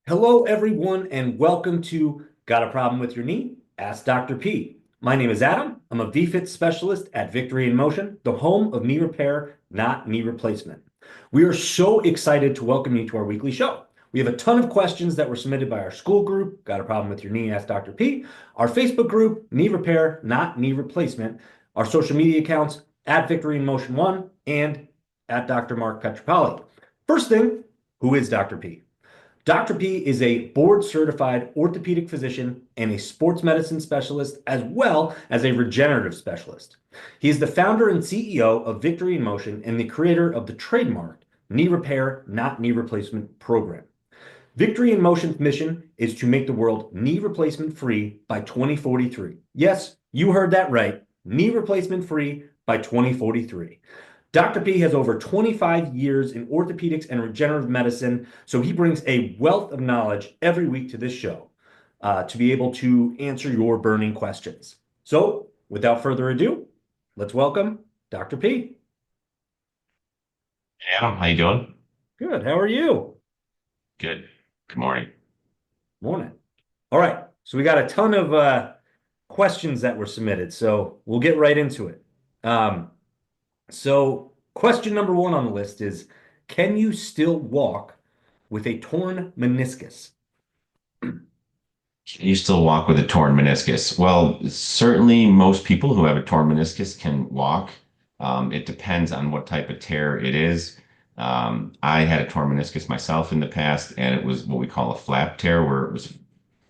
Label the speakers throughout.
Speaker 1: Hello, everyone, and welcome to Got a Problem with Your Knee? Ask Dr. P. My name is Adam. I'm a VFit specialist at Victory in Motion, the home of knee repair, not knee replacement. We are so excited to welcome you to our weekly show. We have a ton of questions that were submitted by our Skool group, Got a Problem with Your Knee? Ask Dr. P, our Facebook group, Knee Repair, Not Knee Replacement, our social media accounts at Victory in Motion 1 and at Dr. Marc Pietropaoli. First thing, who is Dr. P? Dr. P is a board certified orthopedic physician and a sports medicine specialist, as well as a regenerative specialist. He is the founder and CEO of Victory in Motion and the creator of the trademark Knee Repair, Not Knee Replacement program. Victory in Motion's mission is to make the world knee replacement free by 2043. Yes, you heard that right. Knee replacement free by 2043. Dr. P has over 25 years in orthopedics and regenerative medicine, so he brings a wealth of knowledge every week to this show to be able to answer your burning questions. So, without further ado, let's welcome Dr. P.
Speaker 2: Hey Adam, how you doing?
Speaker 1: Good. How are you?
Speaker 2: Good. Good morning.
Speaker 1: Morning. All right. So we got a ton of questions that were submitted, so we'll get right into it. Um, So, question number one on the list is, can you still walk with a torn meniscus?
Speaker 2: Can you still walk with a torn meniscus? Well, certainly most people who have a torn meniscus can walk. It depends on what type of tear it is. I had a torn meniscus myself in the past, and it was what we call a flap tear, where it was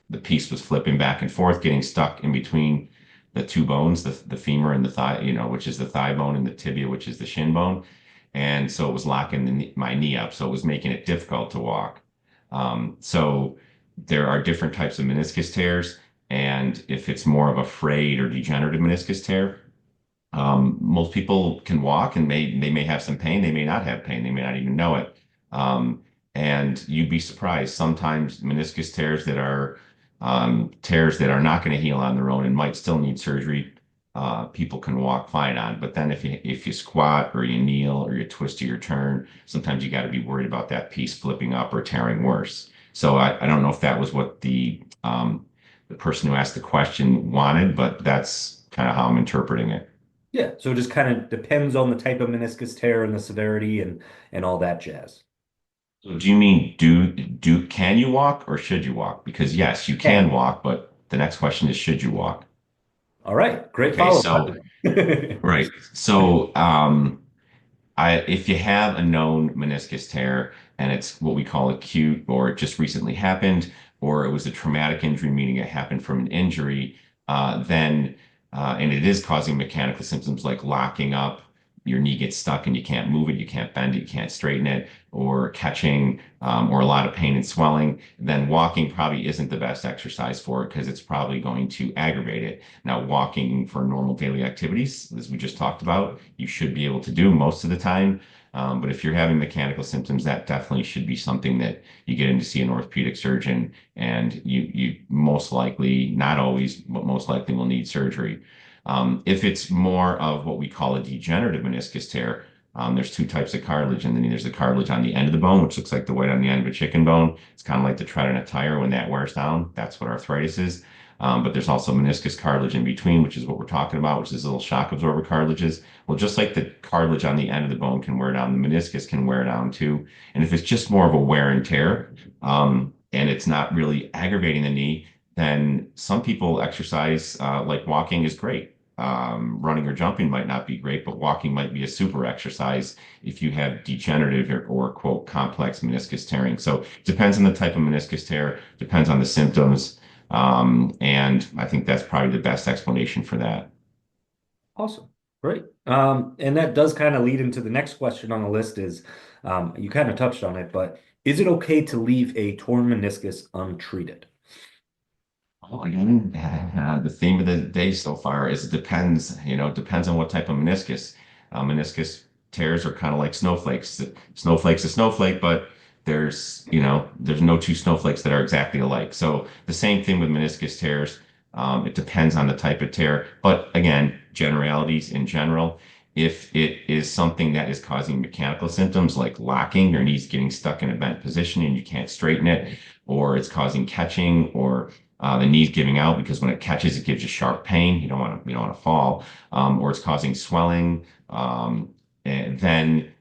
Speaker 2: the piece was flipping back and forth, getting stuck in between the two bones, the femur and the thigh, which is the thigh bone, and the tibia, which is the shin bone. And so it was locking my knee up. So it was making it difficult to walk. So there are different types of meniscus tears. And if it's more of a frayed or degenerative meniscus tear, most people can walk and they may have some pain. They may not have pain. They may not even know it. Um, and you'd be surprised. Sometimes meniscus tears that are not going to heal on their own and might still need surgery, people can walk fine on. But then if you squat or you kneel or you twist or you turn, sometimes you got to be worried about that piece flipping up or tearing worse. So I don't know if that was what the person who asked the question wanted, but that's kind of how I'm interpreting it.
Speaker 1: Yeah, so it just kind of depends on the type of meniscus tear and the severity and all that jazz.
Speaker 2: So do you mean do can you walk or should you walk? Because yes, you can
Speaker 1: Okay.
Speaker 2: walk, but the next question is should you walk?
Speaker 1: All right, great
Speaker 2: Okay,
Speaker 1: follow-up.
Speaker 2: so right. So if you have a known meniscus tear and it's what we call acute, or it just recently happened, or it was a traumatic injury, meaning it happened from an injury, then and it is causing mechanical symptoms like locking up, your knee gets stuck and you can't move it, you can't bend it, you can't straighten it, or catching, or a lot of pain and swelling, then walking probably isn't the best exercise for it because it's probably going to aggravate it. Now, walking for normal daily activities, as we just talked about, you should be able to do most of the time. But if you're having mechanical symptoms, that definitely should be something that you get in to see an orthopedic surgeon, and you most likely, not always, but most likely will need surgery. If it's more of what we call a degenerative meniscus tear, there's two types of cartilage, and then there's the cartilage on the end of the bone, which looks like the white on the end of a chicken bone. It's kind of like the tread on a tire when that wears down. That's what arthritis is. But there's also meniscus cartilage in between, which is what we're talking about, which is little shock absorber cartilages. Well, just like the cartilage on the end of the bone can wear down, the meniscus can wear down too. And if it's just more of a wear and tear, and it's not really aggravating the knee, then some people exercise like walking is great. Running or jumping might not be great, but walking might be a super exercise if you have degenerative or quote complex meniscus tearing. So it depends on the type of meniscus tear, depends on the symptoms. And I think that's probably the best explanation for that.
Speaker 1: Awesome. Great. And that does kind of lead into the next question on the list is, you kind of touched on it, but is it okay to leave a torn meniscus untreated?
Speaker 2: Well, again, the theme of the day so far is it depends, it depends on what type of meniscus. Meniscus tears are kind of like snowflakes. Snowflake's a snowflake, but there's no two snowflakes that are exactly alike. So the same thing with meniscus tears. It depends on the type of tear. But again, generalities in general. If it is something that is causing mechanical symptoms like locking, your knee's getting stuck in a bent position and you can't straighten it, or it's causing catching, or the knee's giving out because when it catches, it gives you sharp pain. You don't want to fall, or it's causing swelling. And then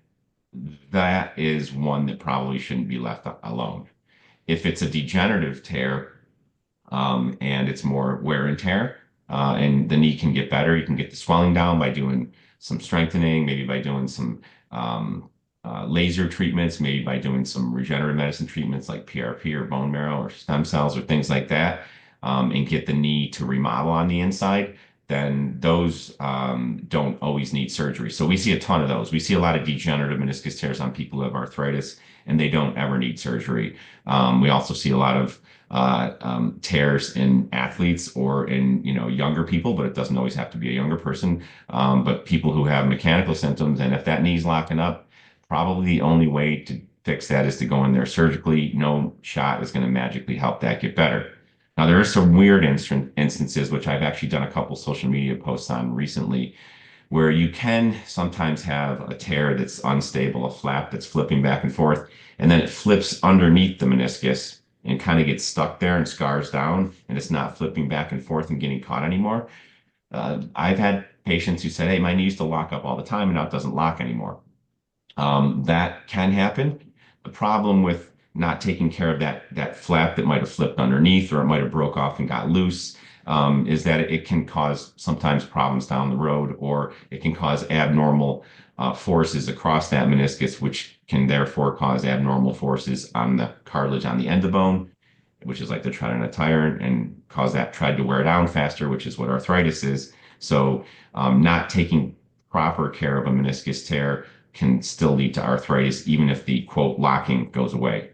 Speaker 2: that is one that probably shouldn't be left alone. If it's a degenerative tear, and it's more wear and tear, and the knee can get better. You can get the swelling down by doing some strengthening, maybe by doing some laser treatments, maybe by doing some regenerative medicine treatments like PRP or bone marrow or stem cells or things like that, and get the knee to remodel on the inside. Then those don't always need surgery. So we see a ton of those. We see a lot of degenerative meniscus tears on people who have arthritis, and they don't ever need surgery. We also see a lot of tears in athletes or in younger people, but it doesn't always have to be a younger person. But people who have mechanical symptoms, and if that knee's locking up, probably the only way to fix that is to go in there surgically. No shot is going to magically help that get better. Now, there are some weird instances, which I've actually done a couple social media posts on recently, where you can sometimes have a tear that's unstable, a flap that's flipping back and forth, and then it flips underneath the meniscus and kind of gets stuck there and scars down, and it's not flipping back and forth and getting caught anymore. I've had patients who said, "Hey, my knee used to lock up all the time, and now it doesn't lock anymore." That can happen. The problem with not taking care of that flap that might have flipped underneath or it might have broke off and got loose is that it can cause sometimes problems down the road, or it can cause abnormal forces across that meniscus, which can therefore cause abnormal forces on the cartilage on the end of the bone, which is like the tread on a tire, and cause that tread to wear down faster, which is what arthritis is. So, not taking proper care of a meniscus tear can still lead to arthritis, even if the quote locking goes away.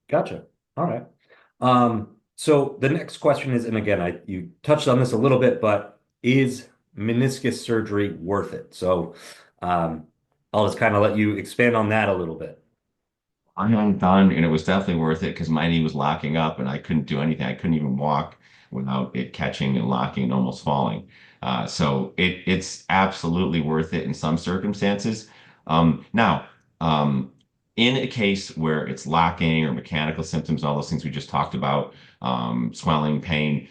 Speaker 1: Gotcha. All right. So the next question is, and again, you touched on this a little bit, but is meniscus surgery worth it? So um, I'll just kind of let you expand on that a little bit.
Speaker 2: I had done, and it was definitely worth it because my knee was locking up and I couldn't do anything. I couldn't even walk without it catching and locking and almost falling. So it's absolutely worth it in some circumstances. Now, in a case where it's locking or mechanical symptoms, all those things we just talked about, swelling, pain,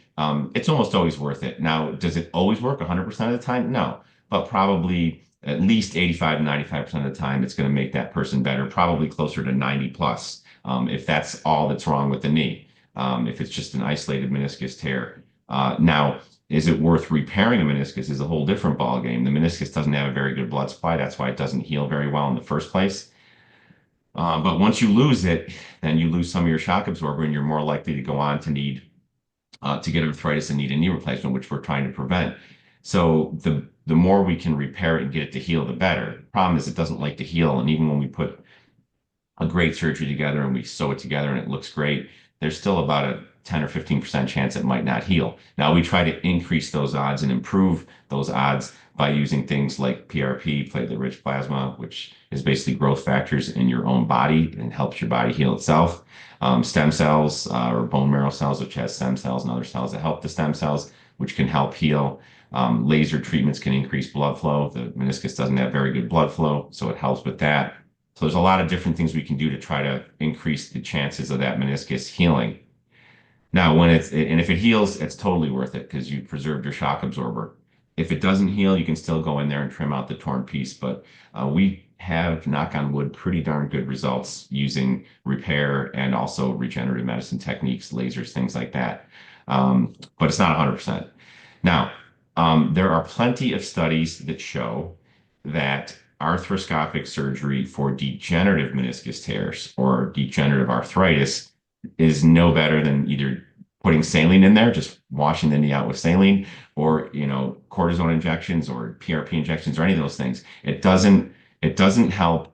Speaker 2: it's almost always worth it. Now, does it always work 100% of the time? No, but probably at least 85 to 95% of the time, it's going to make that person better, probably closer to 90 plus, if that's all that's wrong with the knee, if it's just an isolated meniscus tear. Now, is it worth repairing a meniscus is a whole different ballgame. The meniscus doesn't have a very good blood supply. That's why it doesn't heal very well in the first place. But once you lose it, then you lose some of your shock absorber, and you're more likely to go on to need to get arthritis and need a knee replacement, which we're trying to prevent. So the more we can repair it and get it to heal, the better. The problem is it doesn't like to heal, and even when we put a great surgery together and we sew it together and it looks great, there's still about a 10 or 15% chance it might not heal. Now we try to increase those odds and improve those odds by using things like PRP, platelet-rich plasma, which is basically growth factors in your own body and helps your body heal itself. Stem cells or bone marrow cells, which has stem cells and other cells that help the stem cells, which can help heal. Laser treatments can increase blood flow. The meniscus doesn't have very good blood flow, so it helps with that. So there's a lot of different things we can do to try to increase the chances of that meniscus healing. Now, if it heals, it's totally worth it because you preserved your shock absorber. If it doesn't heal, you can still go in there and trim out the torn piece. But we have, knock on wood, pretty darn good results using repair and also regenerative medicine techniques, lasers, things like that. But it's not 100%. Now, there are plenty of studies that show that arthroscopic surgery for degenerative meniscus tears or degenerative arthritis is no better than either putting saline in there, just washing the knee out with saline, or cortisone injections or PRP injections or any of those things. It doesn't help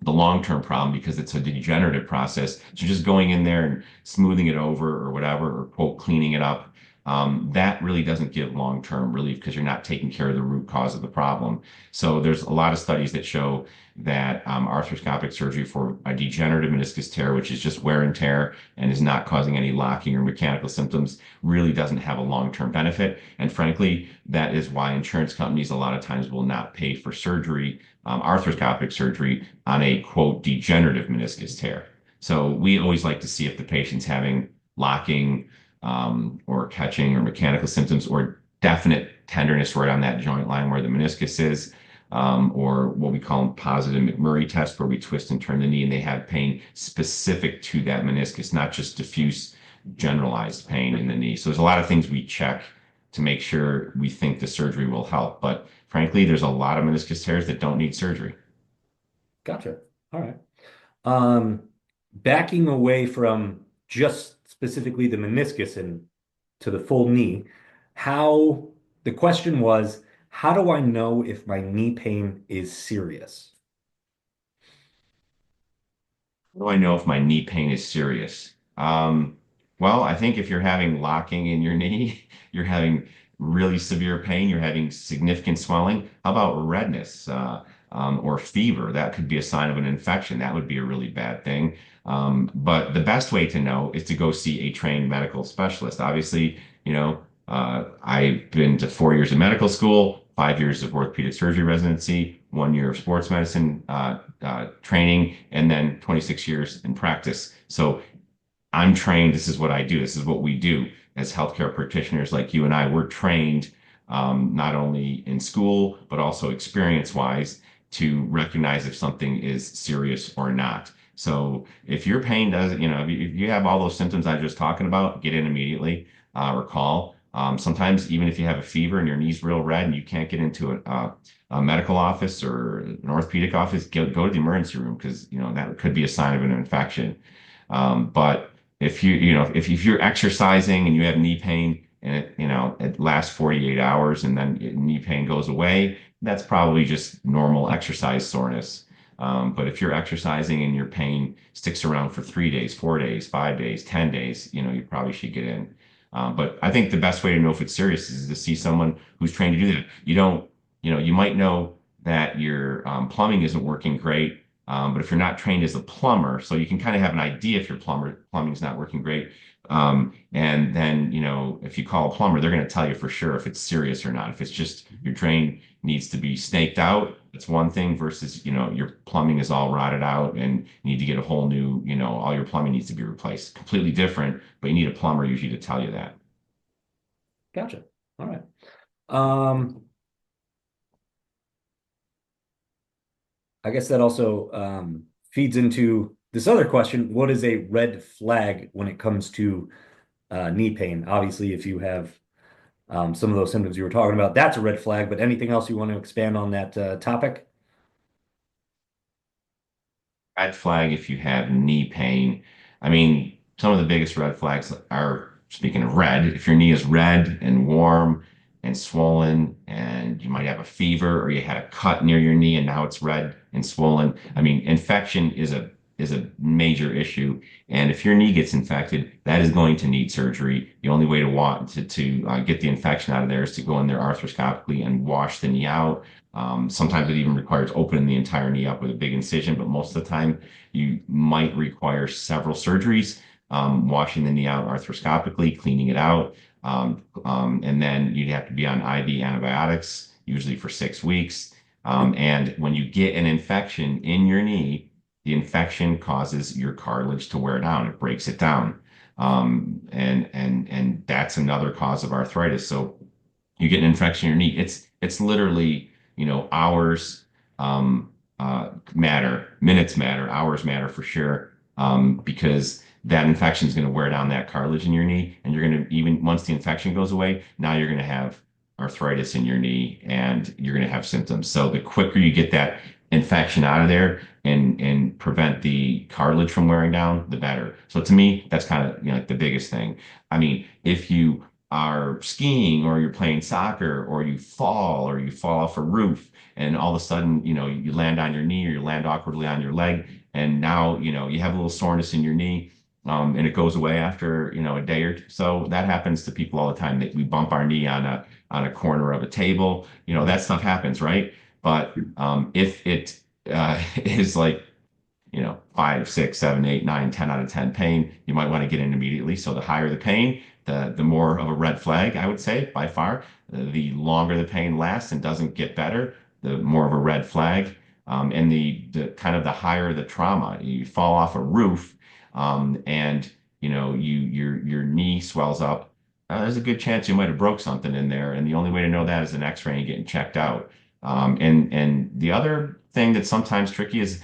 Speaker 2: the long-term problem because it's a degenerative process. So just going in there and smoothing it over or whatever, or quote cleaning it up, that really doesn't give long-term relief because you're not taking care of the root cause of the problem. So there's a lot of studies that show that arthroscopic surgery for a degenerative meniscus tear, which is just wear and tear and is not causing any locking or mechanical symptoms, really doesn't have a long-term benefit. And frankly, that is why insurance companies a lot of times will not pay for surgery, arthroscopic surgery on a quote degenerative meniscus tear. So we always like to see if the patient's having locking or catching or mechanical symptoms or definite tenderness right on that joint line where the meniscus is, or what we call positive McMurray test, where we twist and turn the knee and they have pain specific to that meniscus, not just diffuse generalized pain in the knee. So there's a lot of things we check to make sure we think the surgery will help. But frankly, there's a lot of meniscus tears that don't need surgery.
Speaker 1: Gotcha. All right. Um, Backing away from just specifically the meniscus and to the full knee, how the question was, how do I know if my knee pain is serious?
Speaker 2: How do I know if my knee pain is serious? Well, I think if you're having locking in your knee, you're having really severe pain, you're having significant swelling. How about redness or fever? That could be a sign of an infection. That would be a really bad thing. But the best way to know is to go see a trained medical specialist. Obviously, I've been to 4 years of medical school, 5 years of orthopedic surgery residency, 1 year of sports medicine training, and then 26 years in practice. So I'm trained. This is what I do. This is what we do as healthcare practitioners like you and I. We're trained not only in school, but also experience-wise to recognize if something is serious or not. So if your pain doesn't, if you have all those symptoms I was just talking about, get in immediately or call. Sometimes even if you have a fever and your knee's real red and you can't get into a medical office or an orthopedic office, go to the emergency room because that could be a sign of an infection. But if you're exercising and you have knee pain and it lasts 48 hours and then knee pain goes away, that's probably just normal exercise soreness. But if you're exercising and your pain sticks around for 3 days, 4 days, 5 days, 10 days, you probably should get in. But I think the best way to know if it's serious is to see someone who's trained to do that. You might know that your plumbing isn't working great, but if you're not trained as a plumber, so you can kind of have an idea if your plumbing's not working great. And then, if you call a plumber, they're going to tell you for sure if it's serious or not. If it's just your drain needs to be snaked out, it's one thing versus, your plumbing is all rotted out and you need to get a whole new, all your plumbing needs to be replaced. Completely different, but you need a plumber usually to tell you that.
Speaker 1: Gotcha. All right. Um, I guess that also feeds into this other question. What is a red flag when it comes to knee pain? Obviously, if you have some of those symptoms you were talking about, that's a red flag, but anything else you want to expand on that topic?
Speaker 2: Red flag if you have knee pain. I mean, some of the biggest red flags are, speaking of red, if your knee is red and warm and swollen, and you might have a fever or you had a cut near your knee and now it's red and swollen. I mean, infection is a major issue. And if your knee gets infected, that is going to need surgery. The only way to want to get the infection out of there is to go in there arthroscopically and wash the knee out. Sometimes it even requires opening the entire knee up with a big incision, but most of the time you might require several surgeries, washing the knee out arthroscopically, cleaning it out, and then you'd have to be on IV antibiotics, usually for 6 weeks. And when you get an infection in your knee, the infection causes your cartilage to wear down. It breaks it down. And that's another cause of arthritis. So you get an infection in your knee. It's literally, hours matter, minutes matter, hours matter for sure. Because that infection is going to wear down that cartilage in your knee. And you're going to, even once the infection goes away, now you're going to have arthritis in your knee and you're going to have symptoms. So the quicker you get that infection out of there and prevent the cartilage from wearing down, the better. So to me, that's kind of like the biggest thing. I mean, if you are skiing or you're playing soccer or you fall off a roof and all of a sudden, you land on your knee or you land awkwardly on your leg and now, you have a little soreness in your knee. and it goes away after, a day or so. That happens to people all the time. That we bump our knee on a corner of a table. That stuff happens, right? But if it is like 5, 6, 7, 8, 9, 10 out of 10 pain, you might want to get in immediately. So the higher the pain, the more of a red flag, I would say, by far. The longer the pain lasts and doesn't get better, the more of a red flag. And the kind of the higher the trauma, you fall off a roof, and your knee swells up. There's a good chance you might have broke something in there, and the only way to know that is an X-ray and getting checked out. And the other thing that's sometimes tricky is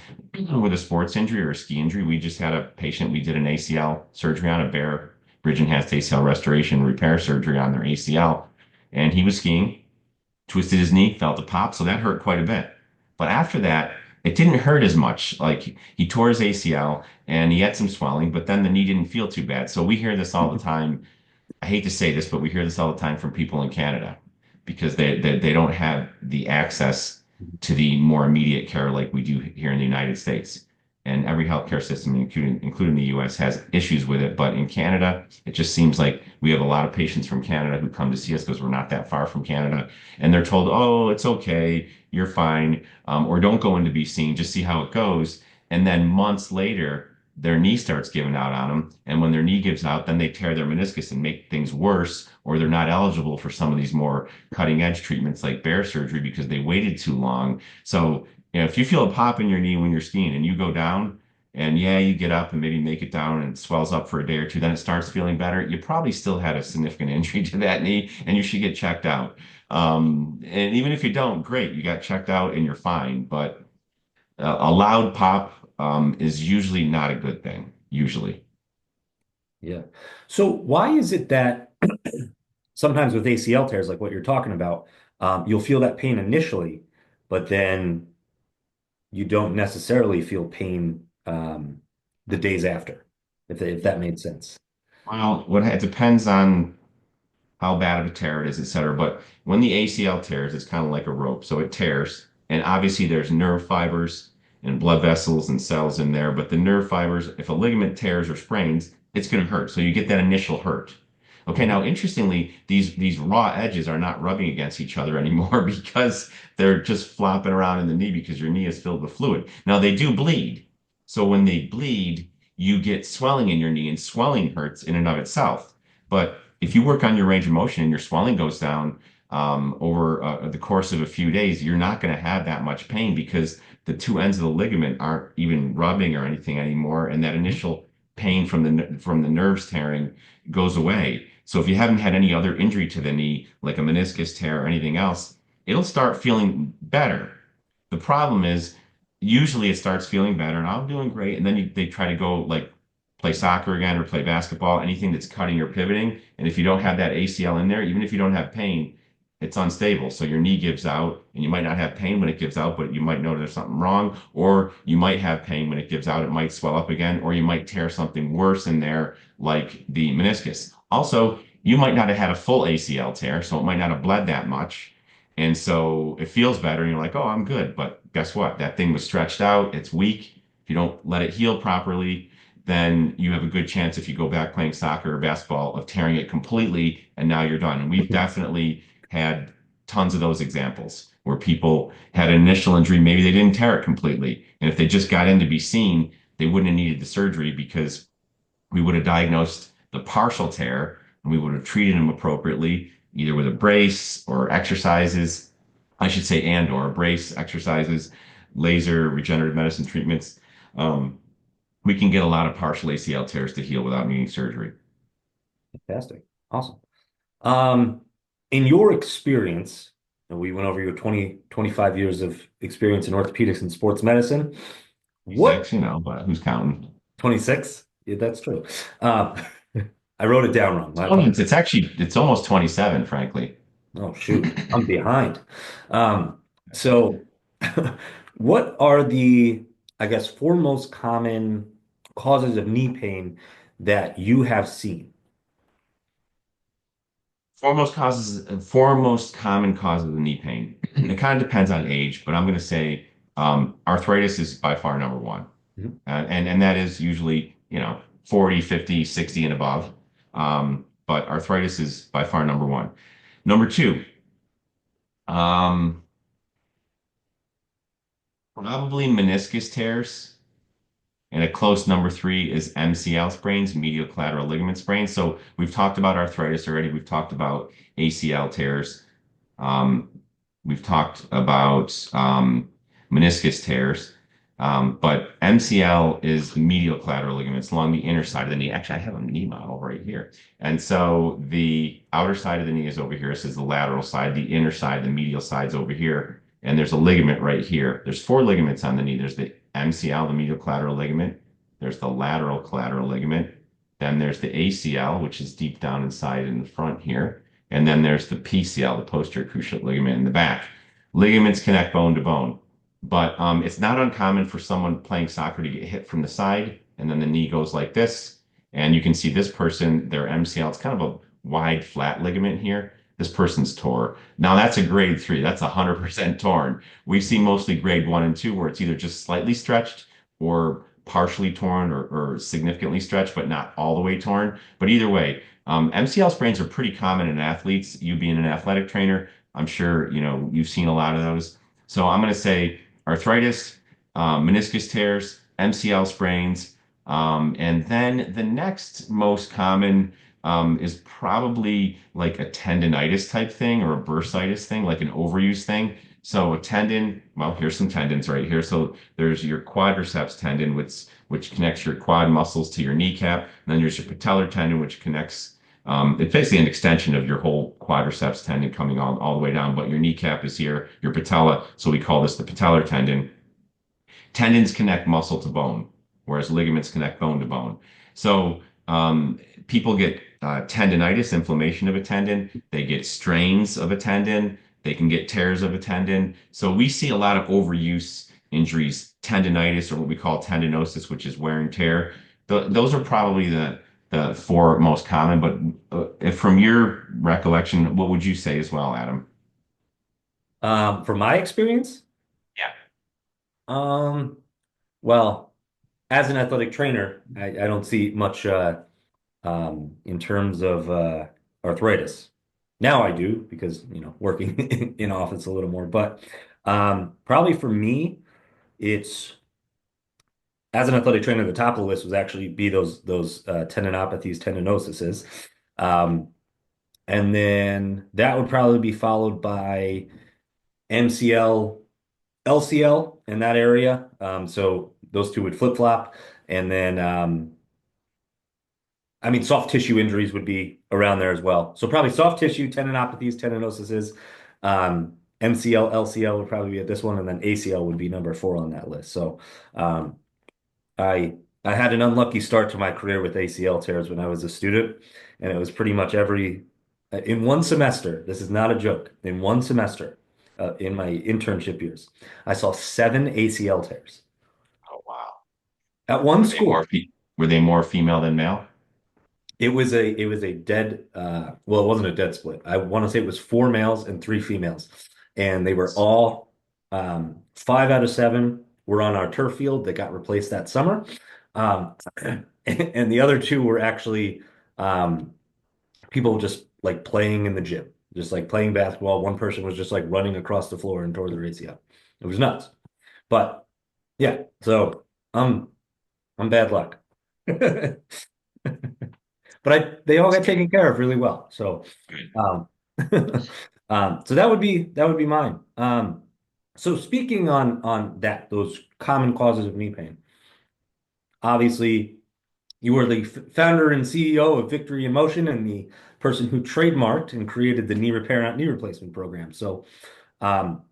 Speaker 2: with a sports injury or a ski injury. We just had a patient, we did an ACL surgery on a bear, bridge enhanced ACL restoration repair surgery on their ACL. And he was skiing, twisted his knee, felt a pop. So that hurt quite a bit. But after that, it didn't hurt as much. Like he tore his ACL and he had some swelling, but then the knee didn't feel too bad. So we hear this all the time. I hate to say this, but we hear this all the time from people in Canada because they don't have the access to the more immediate care like we do here in the United States. And every healthcare system, including the US, has issues with it. But in Canada, it just seems like we have a lot of patients from Canada who come to see us because we're not that far from Canada. And they're told, oh, it's okay, you're fine, or don't go in to be seen, just see how it goes. And then months later, their knee starts giving out on them. And when their knee gives out, then they tear their meniscus and make things worse, or they're not eligible for some of these more cutting edge treatments like bear surgery because they waited too long. So, if you feel a pop in your knee when you're skiing and you go down, and yeah, you get up and maybe make it down and it swells up for a day or two, then it starts feeling better. You probably still had a significant injury to that knee and you should get checked out. And even if you don't, great, you got checked out and you're fine. But a loud pop is usually not a good thing, usually.
Speaker 1: Yeah. So why is it that sometimes with ACL tears, like what you're talking about, you'll feel that pain initially, but then you don't necessarily feel pain the days after, if that made sense.
Speaker 2: Well, it depends on how bad of a tear it is, et cetera. But when the ACL tears, it's kind of like a rope. So it tears, and obviously there's nerve fibers and blood vessels and cells in there. But the nerve fibers, if a ligament tears or sprains, it's going to hurt. So you get that initial hurt. Okay,
Speaker 1: Mhm.
Speaker 2: now interestingly, these raw edges are not rubbing against each other anymore because they're just flopping around in the knee because your knee is filled with fluid. Now they do bleed. So when they bleed, you get swelling in your knee, and swelling hurts in and of itself. But if you work on your range of motion and your swelling goes down over the course of a few days, you're not going to have that much pain because the two ends of the ligament aren't even rubbing or anything anymore, and that initial pain from the nerves tearing goes away. So if you haven't had any other injury to the knee, like a meniscus tear or anything else, it'll start feeling better. The problem is usually it starts feeling better and I'm doing great, and then they try to go like play soccer again or play basketball, anything that's cutting or pivoting. And if you don't have that ACL in there, even if you don't have pain, it's unstable. So your knee gives out, and you might not have pain when it gives out, but you might know there's something wrong, or you might have pain when it gives out. It might swell up again, or you might tear something worse in there, like the meniscus. Also, you might not have had a full ACL tear, so it might not have bled that much. And so it feels better, and you're like, oh, I'm good. But guess what? That thing was stretched out, it's weak. If you don't let it heal properly, then you have a good chance if you go back playing soccer or basketball of tearing it completely and now you're done. And we've definitely had tons of those examples where people had an initial injury, maybe they didn't tear it completely. And if they just got in to be seen, they wouldn't have needed the surgery because we would have diagnosed the partial tear and we would have treated them appropriately, either with a brace or exercises, I should say, and or brace exercises, laser regenerative medicine treatments. Um, we can get a lot of partial ACL tears to heal without needing surgery.
Speaker 1: Fantastic. Awesome. Um, in your experience, and we went over your 25 years of experience in orthopedics and sports medicine. What
Speaker 2: 26, but who's counting?
Speaker 1: 26? Yeah, that's true. Uh, I wrote it down wrong. My
Speaker 2: Oh,
Speaker 1: apologies.
Speaker 2: it's actually it's almost 27, frankly.
Speaker 1: Oh, shoot. I'm behind. So what are the, I guess, four most common causes of knee pain that you have seen?
Speaker 2: Foremost common causes of knee pain. It kind of depends on age, but I'm going to say arthritis is by far number one.
Speaker 1: Mhm.
Speaker 2: And that is usually, 40, 50, 60 and above. But arthritis is by far number one. Number two, um, probably meniscus tears. And a close number three is MCL sprains, medial collateral ligament sprains. So we've talked about arthritis already. We've talked about ACL tears. Um, we've talked about meniscus tears. But MCL is the medial collateral ligaments along the inner side of the knee. Actually, I have a knee model right here. And so the outer side of the knee is over here. This is the lateral side. The inner side, the medial side's over here. And there's a ligament right here. There's four ligaments on the knee. There's the MCL, the medial collateral ligament. There's the lateral collateral ligament. Then there's the ACL, which is deep down inside in the front here. And then there's the PCL, the posterior cruciate ligament in the back. Ligaments connect bone to bone. But it's not uncommon for someone playing soccer to get hit from the side, and then the knee goes like this. And you can see this person, their MCL, it's kind of a wide, flat ligament here. This person's tore. Now that's a grade 3. That's 100% torn. We see mostly grade 1 and 2 where it's either just slightly stretched or partially torn or significantly stretched, but not all the way torn. But either way, MCL sprains are pretty common in athletes. You being an athletic trainer, I'm sure you've seen a lot of those. So I'm going to say arthritis, meniscus tears, MCL sprains, and then the next most common is probably like a tendonitis type thing or a bursitis thing, like an overuse thing. So a tendon, well, here's some tendons right here. So there's your quadriceps tendon, which connects your quad muscles to your kneecap. And then there's your patellar tendon, which connects, it's basically an extension of your whole quadriceps tendon coming all the way down, but your kneecap is here, your patella. So we call this the patellar tendon. Tendons connect muscle to bone, whereas ligaments connect bone to bone. So people get tendonitis, inflammation of a tendon. They get strains of a tendon. They can get tears of a tendon. So we see a lot of overuse injuries, tendonitis, or what we call tendinosis, which is wear and tear. Those are probably the four most common. But if from your recollection, what would you say as well, Adam?
Speaker 1: From my experience,
Speaker 2: Yeah.
Speaker 1: um, well, as an athletic trainer, I don't see much in terms of arthritis. Now I do because working in office a little more, but probably for me, it's as an athletic trainer, the top of the list was actually be those tendinopathies, tendinoses, um, and then that would probably be followed by MCL, LCL in that area. So those two would flip-flop, and then I mean, soft tissue injuries would be around there as well. So probably soft tissue, tendinopathies, tendinoses, MCL, LCL would probably be at this one, and then ACL would be number 4 on that list. So um, I had an unlucky start to my career with ACL tears when I was a student, and it was pretty much in one semester. This is not a joke. In one semester, in my internship years, I saw 7 ACL tears
Speaker 2: Oh, wow.
Speaker 1: at one
Speaker 2: Were they more
Speaker 1: school.
Speaker 2: fe were they more female than male?
Speaker 1: It was a dead well, it wasn't a dead split. I want to say it was 4 males and 3 females. And they were all 5 out of 7 were on our turf field that got replaced that summer. Um, and the other 2 were actually um, people just like playing in the gym, just like playing basketball. One person was just like running across the floor and tore their ACL. It was nuts. But yeah, so I'm bad luck. But they all
Speaker 2: That's
Speaker 1: got
Speaker 2: good.
Speaker 1: taken care of really well. So,
Speaker 2: Good.
Speaker 1: um, so that would be mine. So speaking on those common causes of knee pain, obviously you were the founder and CEO of Victory in Motion and the person who trademarked and created the knee repair, not knee replacement program. So, um,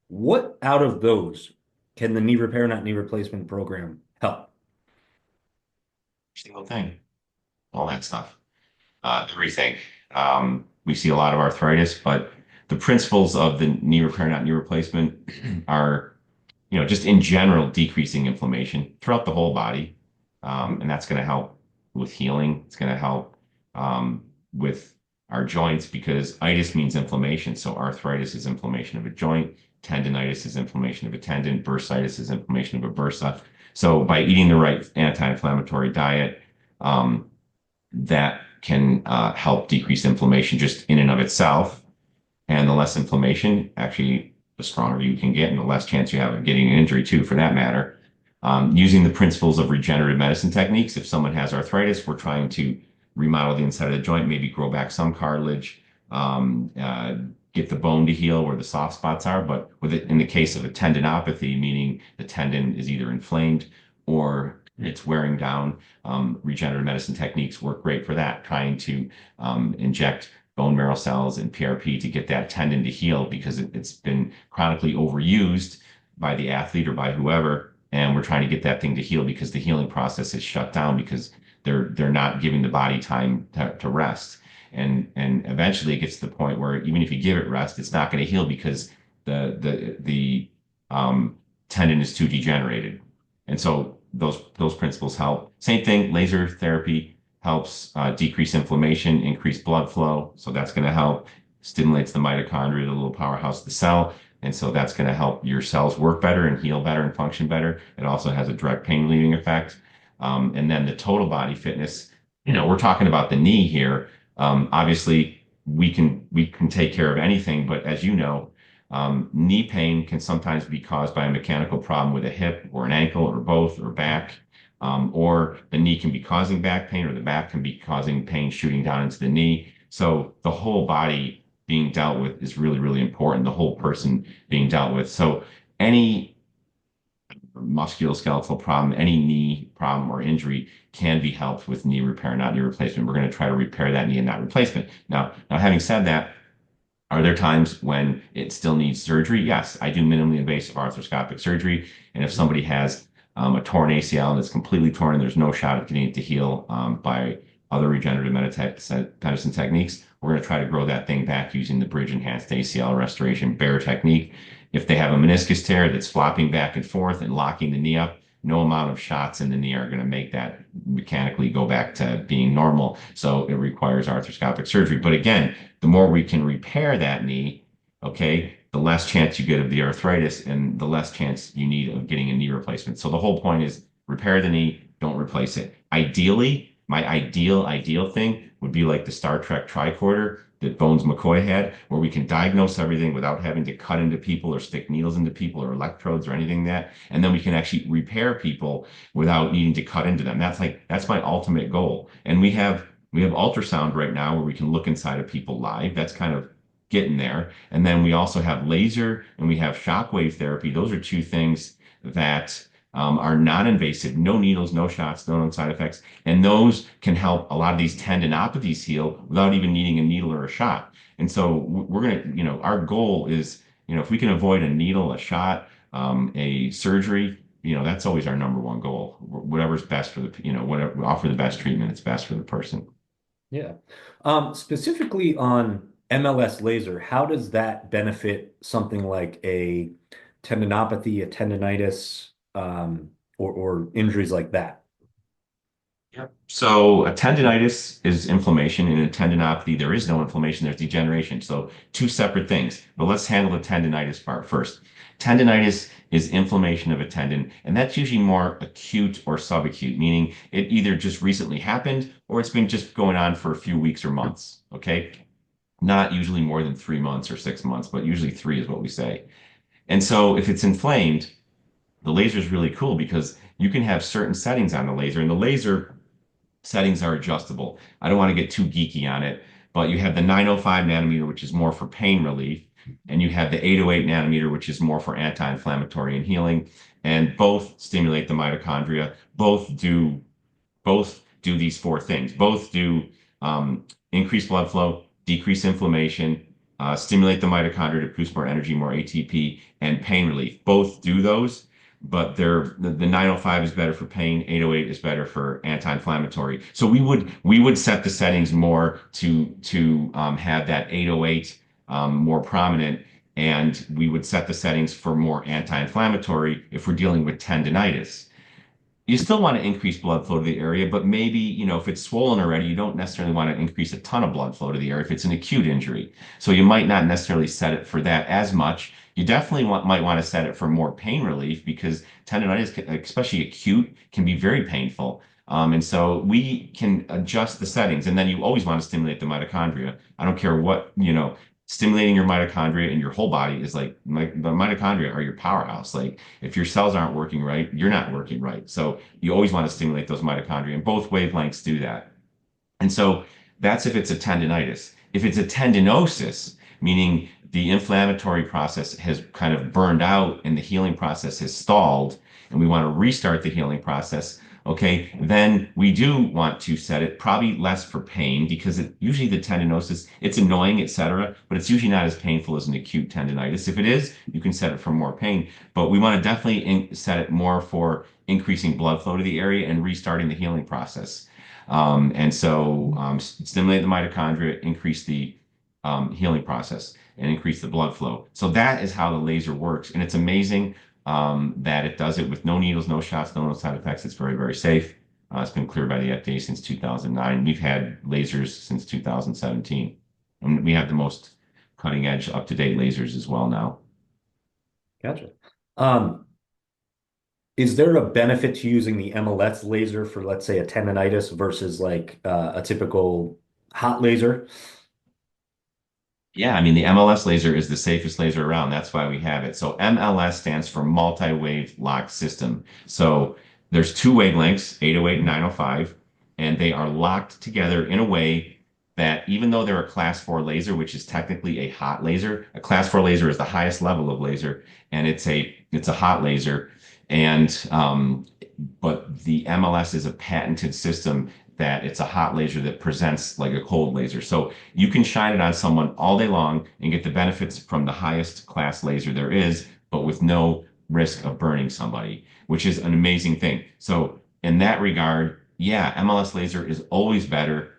Speaker 1: what out of those can the knee repair, not knee replacement program help?
Speaker 2: Single thing, all that stuff. Everything. We see a lot of arthritis, but the principles of the knee repair, not knee replacement, are, just in general, decreasing inflammation throughout the whole body. And that's going to help with healing. It's going to help with our joints because itis means inflammation. So arthritis is inflammation of a joint. Tendonitis is inflammation of a tendon. Bursitis is inflammation of a bursa. So by eating the right anti-inflammatory diet, Um, that can help decrease inflammation just in and of itself. And the less inflammation, actually, the stronger you can get and the less chance you have of getting an injury too, for that matter. Using the principles of regenerative medicine techniques, if someone has arthritis, we're trying to remodel the inside of the joint, maybe grow back some cartilage, um, uh, get the bone to heal where the soft spots are. But with it, in the case of a tendinopathy, meaning the tendon is either inflamed or it's wearing down, regenerative medicine techniques work great for that, trying to inject bone marrow cells and PRP to get that tendon to heal because it's been chronically overused by the athlete or by whoever. And we're trying to get that thing to heal because the healing process is shut down because they're not giving the body time to rest. And eventually it gets to the point where even if you give it rest, it's not going to heal because the tendon is too degenerated. And so those principles help. Same thing, laser therapy helps decrease inflammation, increase blood flow. So that's going to help, stimulates the mitochondria, the little powerhouse of the cell. And so that's going to help your cells work better and heal better and function better. It also has a direct pain relieving effect. And then the total body fitness, we're talking about the knee here. Obviously, we can take care of anything, but as you know, knee pain can sometimes be caused by a mechanical problem with a hip or an ankle or both or back. Or the knee can be causing back pain, or the back can be causing pain shooting down into the knee. So the whole body being dealt with is really, really important. The whole person being dealt with. So any musculoskeletal problem, any knee problem or injury can be helped with knee repair, not knee replacement. We're going to try to repair that knee and not replacement. Now, having said that, are there times when it still needs surgery? Yes, I do minimally invasive arthroscopic surgery. And if somebody has a torn ACL and it's completely torn and there's no shot of getting it to heal by other regenerative medicine techniques, we're going to try to grow that thing back using the bridge enhanced ACL restoration bear technique. If they have a meniscus tear that's flopping back and forth and locking the knee up, no amount of shots in the knee are going to make that mechanically go back to being normal. So it requires arthroscopic surgery. But again, the more we can repair that knee, okay, the less chance you get of the arthritis and the less chance you need of getting a knee replacement. So the whole point is repair the knee, don't replace it. Ideally, my ideal thing would be like the Star Trek tricorder that Bones McCoy had, where we can diagnose everything without having to cut into people or stick needles into people or electrodes or anything like that. And then we can actually repair people without needing to cut into them. That's my ultimate goal. And we have ultrasound right now where we can look inside of people live. That's kind of getting there. And then we also have laser and we have shockwave therapy. Those are two things that are non-invasive, no needles, no shots, no known side effects. And those can help a lot of these tendinopathies heal without even needing a needle or a shot. And so we're going to, our goal is, if we can avoid a needle, a shot, a surgery, that's always our number one goal. Whatever's best for whatever, offer the best treatment, it's best for the person.
Speaker 1: Yeah. Specifically on MLS laser, how does that benefit something like a tendinopathy, a tendonitis, or injuries like that?
Speaker 2: Yep. So a tendonitis is inflammation. In a tendinopathy, there is no inflammation, there's degeneration. So two separate things. But let's handle the tendonitis part first. Tendonitis is inflammation of a tendon, and that's usually more acute or subacute, meaning it either just recently happened or it's been just going on for a few weeks or months. Okay. Not usually more than 3 months or 6 months, but usually three is what we say. And so if it's inflamed, the laser is really cool because you can have certain settings on the laser, and the laser settings are adjustable. I don't want to get too geeky on it, but you have the 905 nanometer, which is more for pain relief, and you have the 808 nanometer, which is more for anti-inflammatory and healing. And both stimulate the mitochondria. Both do these four things. Both do increase blood flow, decrease inflammation, stimulate the mitochondria to produce more energy, more ATP, and pain relief. Both do those, but the 905 is better for pain, 808 is better for anti-inflammatory. So we would set the settings more to have that 808 more prominent, and we would set the settings for more anti-inflammatory if we're dealing with tendonitis. You still want to increase blood flow to the area, but maybe, if it's swollen already, you don't necessarily want to increase a ton of blood flow to the area if it's an acute injury. So you might not necessarily set it for that as much. You definitely might want to set it for more pain relief because tendonitis, especially acute, can be very painful. And so we can adjust the settings. And then you always want to stimulate the mitochondria. I don't care what, stimulating your mitochondria in your whole body is like the mitochondria are your powerhouse. Like if your cells aren't working right, you're not working right. So you always want to stimulate those mitochondria, and both wavelengths do that. And so that's if it's a tendinitis. If it's a tendinosis, meaning the inflammatory process has kind of burned out and the healing process has stalled, and we want to restart the healing process, okay, then we do want to set it probably less for pain because usually the tendinosis, it's annoying, etc., but it's usually not as painful as an acute tendinitis. If it is, you can set it for more pain, but we want to definitely set it more for increasing blood flow to the area and restarting the healing process. Stimulate the mitochondria, increase the healing process, and increase the blood flow. So that is how the laser works. And it's amazing that it does it with no needles, no shots, no side effects. It's very, very safe. It's been cleared by the FDA since 2009. We've had lasers since 2017. And we have the most cutting edge, up to date lasers as well now.
Speaker 1: Gotcha. Um, is there a benefit to using the MLS laser for, let's say, a tendonitis versus like a typical hot laser?
Speaker 2: Yeah, I mean, the MLS laser is the safest laser around. That's why we have it. So MLS stands for multi-wave lock system. So there's two wavelengths, 808 and 905, and they are locked together in a way that even though they're a class 4 laser, which is technically a hot laser, a class 4 laser is the highest level of laser, and it's a hot laser. And but the MLS is a patented system that it's a hot laser that presents like a cold laser. So you can shine it on someone all day long and get the benefits from the highest class laser there is, but with no risk of burning somebody, which is an amazing thing. So in that regard, yeah, MLS laser is always better.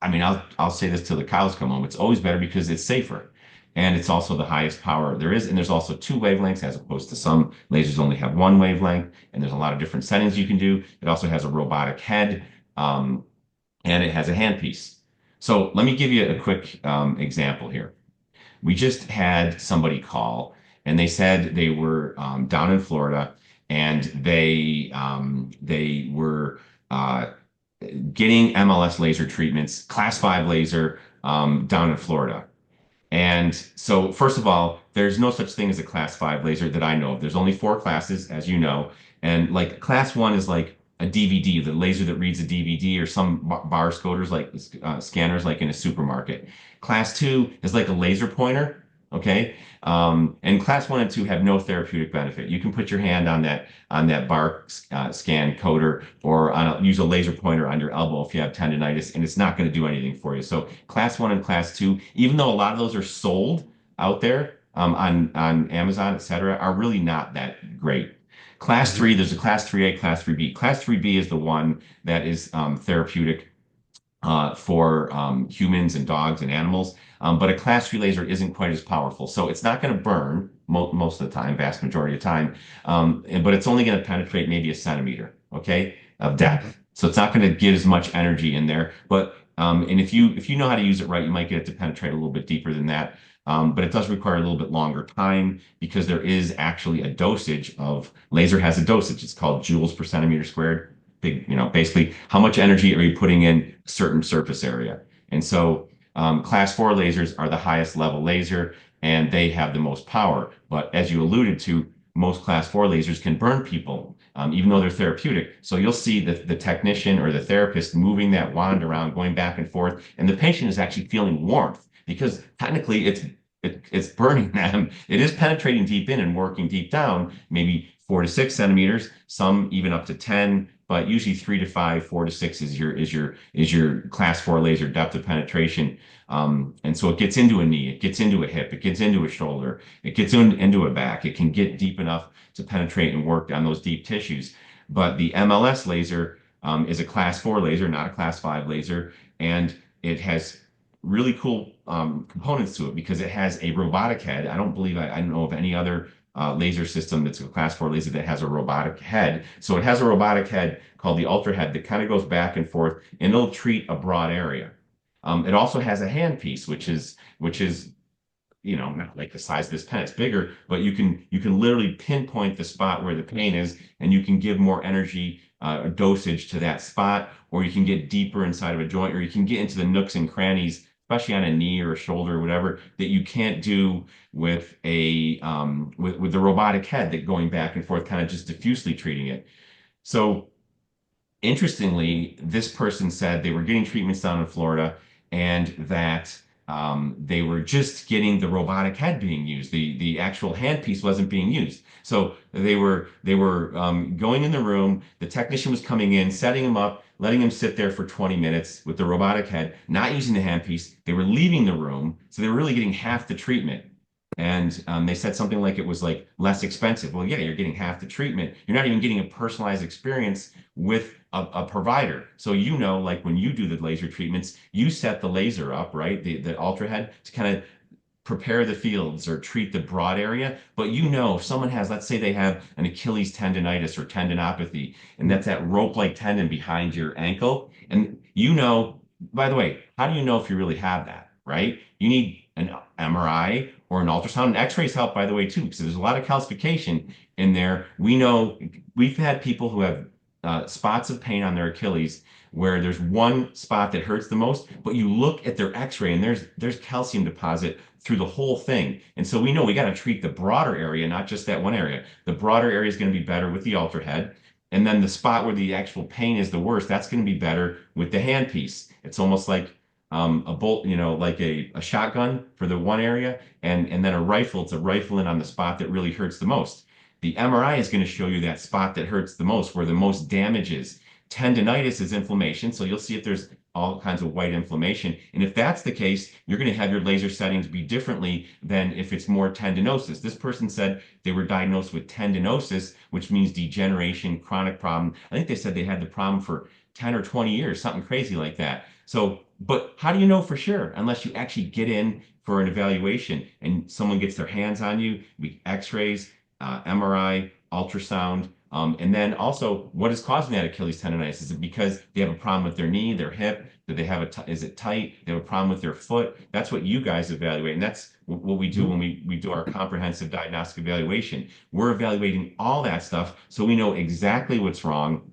Speaker 2: I mean, I'll say this till the cows come home. It's always better because it's safer. And it's also the highest power there is. And there's also two wavelengths as opposed to some lasers only have one wavelength. And there's a lot of different settings you can do. It also has a robotic head, um, and it has a handpiece. So let me give you a quick example here. We just had somebody call and they said they were down in Florida and they were getting MLS laser treatments, class 5 laser down in Florida. And so, first of all, there's no such thing as a class 5 laser that I know of. There's only four classes, as you know. And like class 1 is like a DVD, the laser that reads a DVD, or some bar scoters, like scanners, like in a supermarket. Class 2 is like a laser pointer. Okay. And class 1 and 2 have no therapeutic benefit. You can put your hand on that bar scan coder or use a laser pointer on your elbow if you have tendonitis, and it's not going to do anything for you. So class 1 and class 2, even though a lot of those are sold out there on Amazon, et cetera, are really not that great. Class 3, there's a class 3A, class 3B. Class 3B is the one that is therapeutic for humans and dogs and animals. But a class 3 laser isn't quite as powerful. So it's not going to burn most of the time, vast majority of the time. But it's only going to penetrate maybe a centimeter, okay, of depth. So it's not going to get as much energy in there. But and if you know how to use it right, you might get it to penetrate a little bit deeper than that. But it does require a little bit longer time because there is actually a dosage of laser has a dosage. It's called joules per centimeter squared. Big, basically how much energy are you putting in a certain surface area? And so class 4 lasers are the highest level laser and they have the most power. But as you alluded to, most class 4 lasers can burn people, even though they're therapeutic. So you'll see the technician or the therapist moving that wand around, going back and forth, and the patient is actually feeling warmth because technically it's burning them. It is penetrating deep in and working deep down, maybe 4 to 6 centimeters, some even up to 10, but usually 3 to 5, 4 to 6 is your class 4 laser depth of penetration. And so it gets into a knee, it gets into a hip, it gets into a shoulder, it gets into a back. It can get deep enough to penetrate and work on those deep tissues. But the MLS laser is a class 4 laser, not a class 5 laser, and it has really cool components to it because it has a robotic head. I don't know of any other laser system that's a class 4 laser that has a robotic head. So it has a robotic head called the ultra head that kind of goes back and forth and it'll treat a broad area. It also has a handpiece, which is not like the size of this pen, it's bigger, but you can literally pinpoint the spot where the pain is and you can give more energy dosage to that spot, or you can get deeper inside of a joint, or you can get into the nooks and crannies, especially on a knee or a shoulder or whatever, that you can't do with with the robotic head that going back and forth, kind of just diffusely treating it. So interestingly, this person said they were getting treatments down in Florida and that they were just getting the robotic head being used. The actual handpiece wasn't being used. So they were going in the room. The technician was coming in, setting him up, letting him sit there for 20 minutes with the robotic head, not using the handpiece. They were leaving the room, so they were really getting half the treatment. And they said something like it was like less expensive. Well, yeah, you're getting half the treatment. You're not even getting a personalized experience with a provider. So like when you do the laser treatments, you set the laser up, right? The ultra head to kind of prepare the fields or treat the broad area. But if someone has, let's say they have an Achilles tendonitis or tendinopathy, and that's that rope-like tendon behind your ankle. And by the way, how do you know if you really have that, right? You need an MRI or an ultrasound. And X-rays help, by the way, too, because there's a lot of calcification in there. We know we've had people who have spots of pain on their Achilles where there's one spot that hurts the most, but you look at their X-ray and there's calcium deposit through the whole thing. And so we know we got to treat the broader area, not just that one area. The broader area is going to be better with the ultra head. And then the spot where the actual pain is the worst, that's going to be better with the handpiece. It's almost like a bolt, like a shotgun for the one area, and then a rifle. It's a rifle in on the spot that really hurts the most. The MRI is going to show you that spot that hurts the most, where the most damage is. Tendonitis is inflammation, so you'll see if there's all kinds of white inflammation. And if that's the case, you're going to have your laser settings be differently than if it's more tendinosis. This person said they were diagnosed with tendinosis, which means degeneration, chronic problem. I think they said they had the problem for 10 or 20 years, something crazy like that. So, but how do you know for sure unless you actually get in for an evaluation and someone gets their hands on you, x-rays, MRI, ultrasound, and then also what is causing that Achilles tendonitis? Is it because they have a problem with their knee, their hip? Do they have is it tight? They have a problem with their foot? That's what you guys evaluate. And that's what we do when we do our comprehensive diagnostic evaluation. We're evaluating all that stuff so we know exactly what's wrong.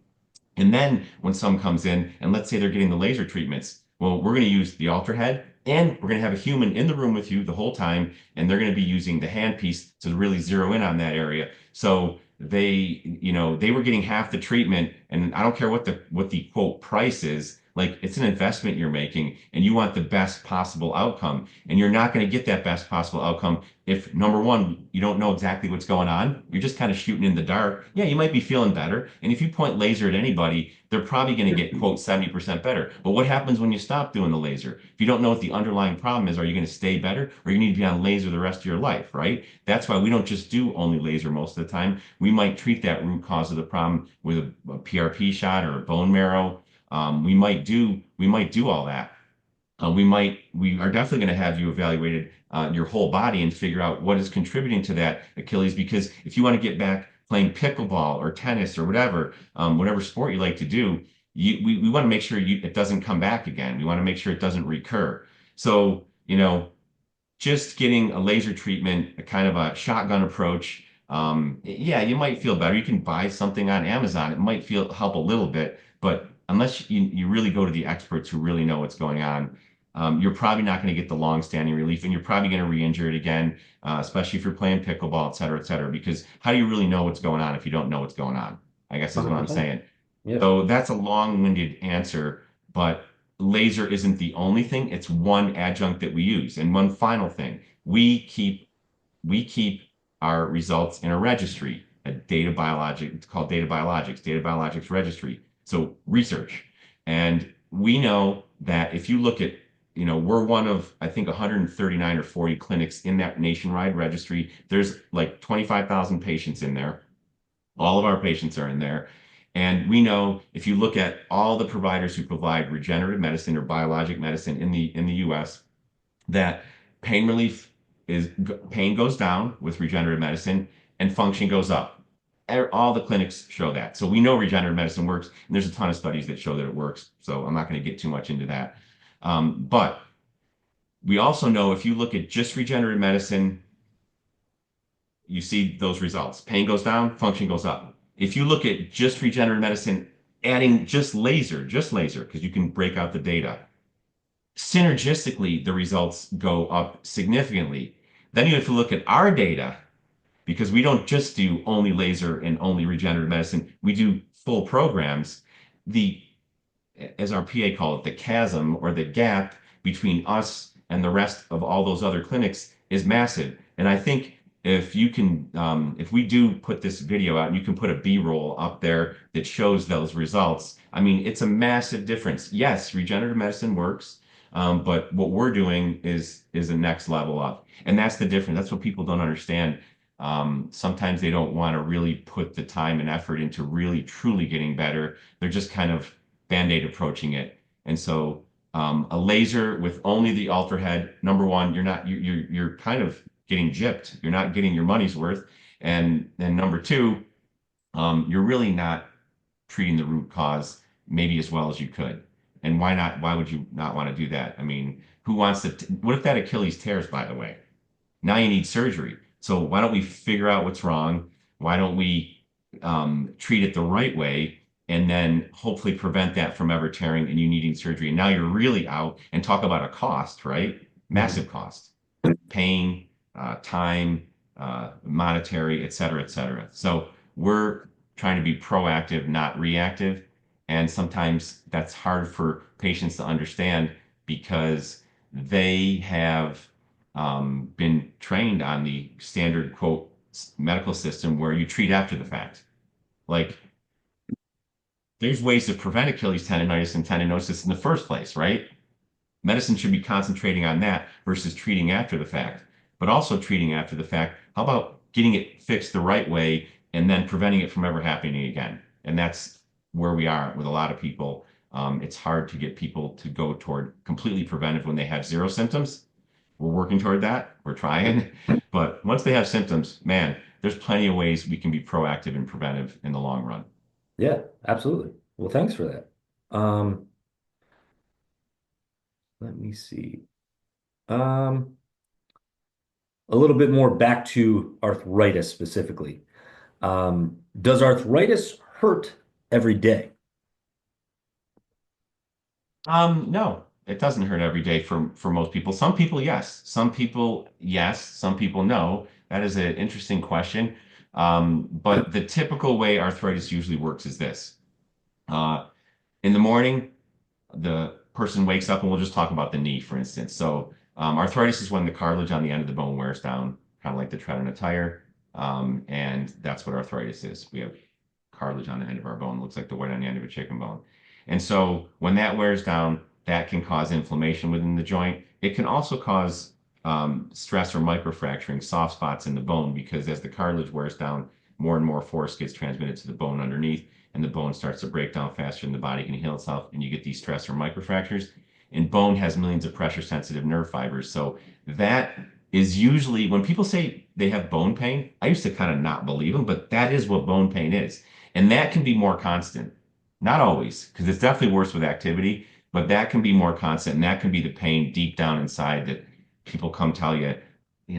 Speaker 2: And then when someone comes in and let's say they're getting the laser treatments, well, we're going to use the ultra head and we're going to have a human in the room with you the whole time. And they're going to be using the handpiece to really zero in on that area. So they were getting half the treatment, and I don't care what the quote price is. Like it's an investment you're making, and you want the best possible outcome, and you're not going to get that best possible outcome if number one, you don't know exactly what's going on. You're just kind of shooting in the dark. Yeah, you might be feeling better, and if you point laser at anybody, they're probably going to get quote 70% better. But what happens when you stop doing the laser? If you don't know what the underlying problem is, are you going to stay better, or you need to be on laser the rest of your life, right? That's why we don't just do only laser most of the time. We might treat that root cause of the problem with a PRP shot or a bone marrow. We might do all that. We are definitely going to have you evaluated your whole body and figure out what is contributing to that Achilles. Because if you want to get back playing pickleball or tennis or whatever sport you like to do, we want to make sure it doesn't come back again. We want to make sure it doesn't recur. So, just getting a laser treatment, a kind of a shotgun approach, yeah, you might feel better. You can buy something on Amazon. It might help a little bit, but unless you really go to the experts who really know what's going on, you're probably not going to get the long-standing relief, and you're probably going to re-injure it again, especially if you're playing pickleball, et cetera, et cetera. Because how do you really know what's going on if you don't know what's going on? I guess is what I'm
Speaker 1: 100%.
Speaker 2: saying.
Speaker 1: Yeah.
Speaker 2: So that's a long-winded answer, but laser isn't the only thing. It's one adjunct that we use. And one final thing, we keep our results in a registry, it's called data biologics registry. So research. And we know that if you look at, we're one of, I think, 139 or 40 clinics in that nationwide registry. There's like 25,000 patients in there. All of our patients are in there. And we know if you look at all the providers who provide regenerative medicine or biologic medicine in the US, that pain relief pain goes down with regenerative medicine and function goes up. All the clinics show that. So we know regenerative medicine works, and there's a ton of studies that show that it works. So I'm not going to get too much into that. But we also know if you look at just regenerative medicine, you see those results. Pain goes down, function goes up. If you look at just regenerative medicine adding just laser, because you can break out the data. Synergistically, the results go up significantly. Then you have to look at our data because we don't just do only laser and only regenerative medicine. We do full programs. The, as our PA called it, the chasm or the gap between us and the rest of all those other clinics is massive. And I think if you can, if we do put this video out and you can put a B-roll up there that shows those results, I mean, it's a massive difference. Yes, regenerative medicine works, but what we're doing is a next level up, and that's the difference. That's what people don't understand. Sometimes they don't want to really put the time and effort into really truly getting better. They're just kind of band-aid approaching it. And so a laser with only the ultra head, number one, you're kind of getting gypped. You're not getting your money's worth. And then number two, you're really not treating the root cause maybe as well as you could. And why not? Why would you not want to do that? I mean, who wants to? What if that Achilles tears, by the way? Now you need surgery. So why don't we figure out what's wrong? Why don't we treat it the right way and then hopefully prevent that from ever tearing and you needing surgery? And now you're really out and talk about a cost, right?
Speaker 1: Mhm.
Speaker 2: Massive cost, pain, time, monetary, et cetera, et cetera. So we're trying to be proactive, not reactive. And sometimes that's hard for patients to understand because they have been trained on the standard quote medical system where you treat after the fact. Like there's ways to prevent Achilles tendonitis and tendinosis in the first place, right? Medicine should be concentrating on that versus treating after the fact, but also treating after the fact. How about getting it fixed the right way and then preventing it from ever happening again? And that's where we are with a lot of people. It's hard to get people to go toward completely preventive when they have zero symptoms. We're working toward that. We're trying. But once they have symptoms, man, there's plenty of ways we can be proactive and preventive in the long run.
Speaker 1: Yeah, absolutely. Well, thanks for that. Um, let me see. Um, a little bit more back to arthritis specifically. Does arthritis hurt every day?
Speaker 2: No, it doesn't hurt every day for most people. Some people, yes. Some people, yes. Some people, no. That is an interesting question. But the typical way arthritis usually works is this. Uh, in the morning, the person wakes up, and we'll just talk about the knee, for instance. So, arthritis is when the cartilage on the end of the bone wears down, kind of like the tread on a tire. And that's what arthritis is. We have cartilage on the end of our bone, looks like the white on the end of a chicken bone. And so, when that wears down, that can cause inflammation within the joint. It can also cause stress or microfracturing, soft spots in the bone, because as the cartilage wears down, more and more force gets transmitted to the bone underneath and the bone starts to break down faster than the body can heal itself, and you get these stress or microfractures. And bone has millions of pressure sensitive nerve fibers. So that is usually when people say they have bone pain, I used to kind of not believe them, but that is what bone pain is. And that can be more constant. Not always, because it's definitely worse with activity, but that can be more constant. And that can be the pain deep down inside that people come tell you,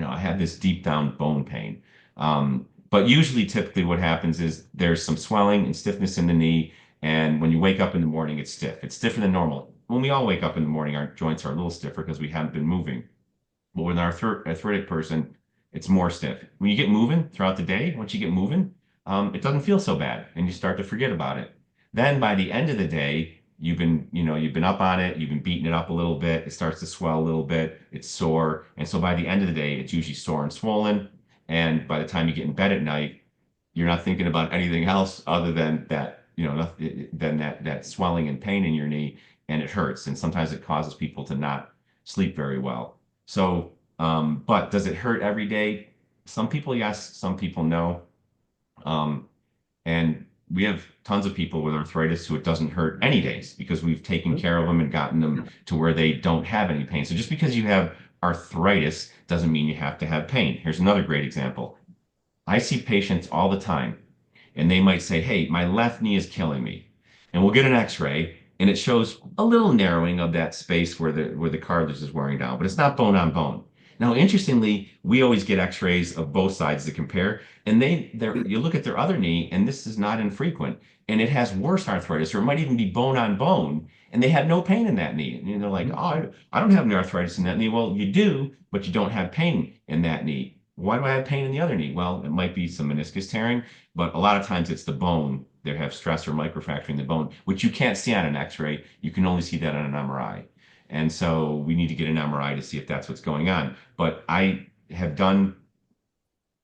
Speaker 2: I have this deep down bone pain. But usually, typically, what happens is there's some swelling and stiffness in the knee. And when you wake up in the morning, it's stiff. It's stiffer than normal. When we all wake up in the morning, our joints are a little stiffer because we haven't been moving. But with an arthritic person, it's more stiff. When you get moving throughout the day, once you get moving, it doesn't feel so bad, and you start to forget about it. Then by the end of the day, you've been up on it, you've been beating it up a little bit. It starts to swell a little bit. It's sore, and so by the end of the day, it's usually sore and swollen. And by the time you get in bed at night, you're not thinking about anything else other than that, than that swelling and pain in your knee, and it hurts. And sometimes it causes people to not sleep very well. So, but does it hurt every day? Some people, yes. Some people, no. Um, and we have tons of people with arthritis who it doesn't hurt any days because we've taken care of them and gotten them to where they don't have any pain. So just because you have arthritis doesn't mean you have to have pain. Here's another great example. I see patients all the time, and they might say, "Hey, my left knee is killing me." And we'll get an x-ray, and it shows a little narrowing of that space where the cartilage is wearing down, but it's not bone on bone. Now, interestingly, we always get x-rays of both sides to compare, and you look at their other knee, and this is not infrequent, and it has worse arthritis, or it might even be bone on bone, and they had no pain in that knee. And they're like, oh, I don't have any arthritis in that knee. Well, you do, but you don't have pain in that knee. Why do I have pain in the other knee? Well, it might be some meniscus tearing, but a lot of times it's the bone. They have stress or microfracturing the bone, which you can't see on an x-ray. You can only see that on an MRI. And so we need to get an MRI to see if that's what's going on. But I have done,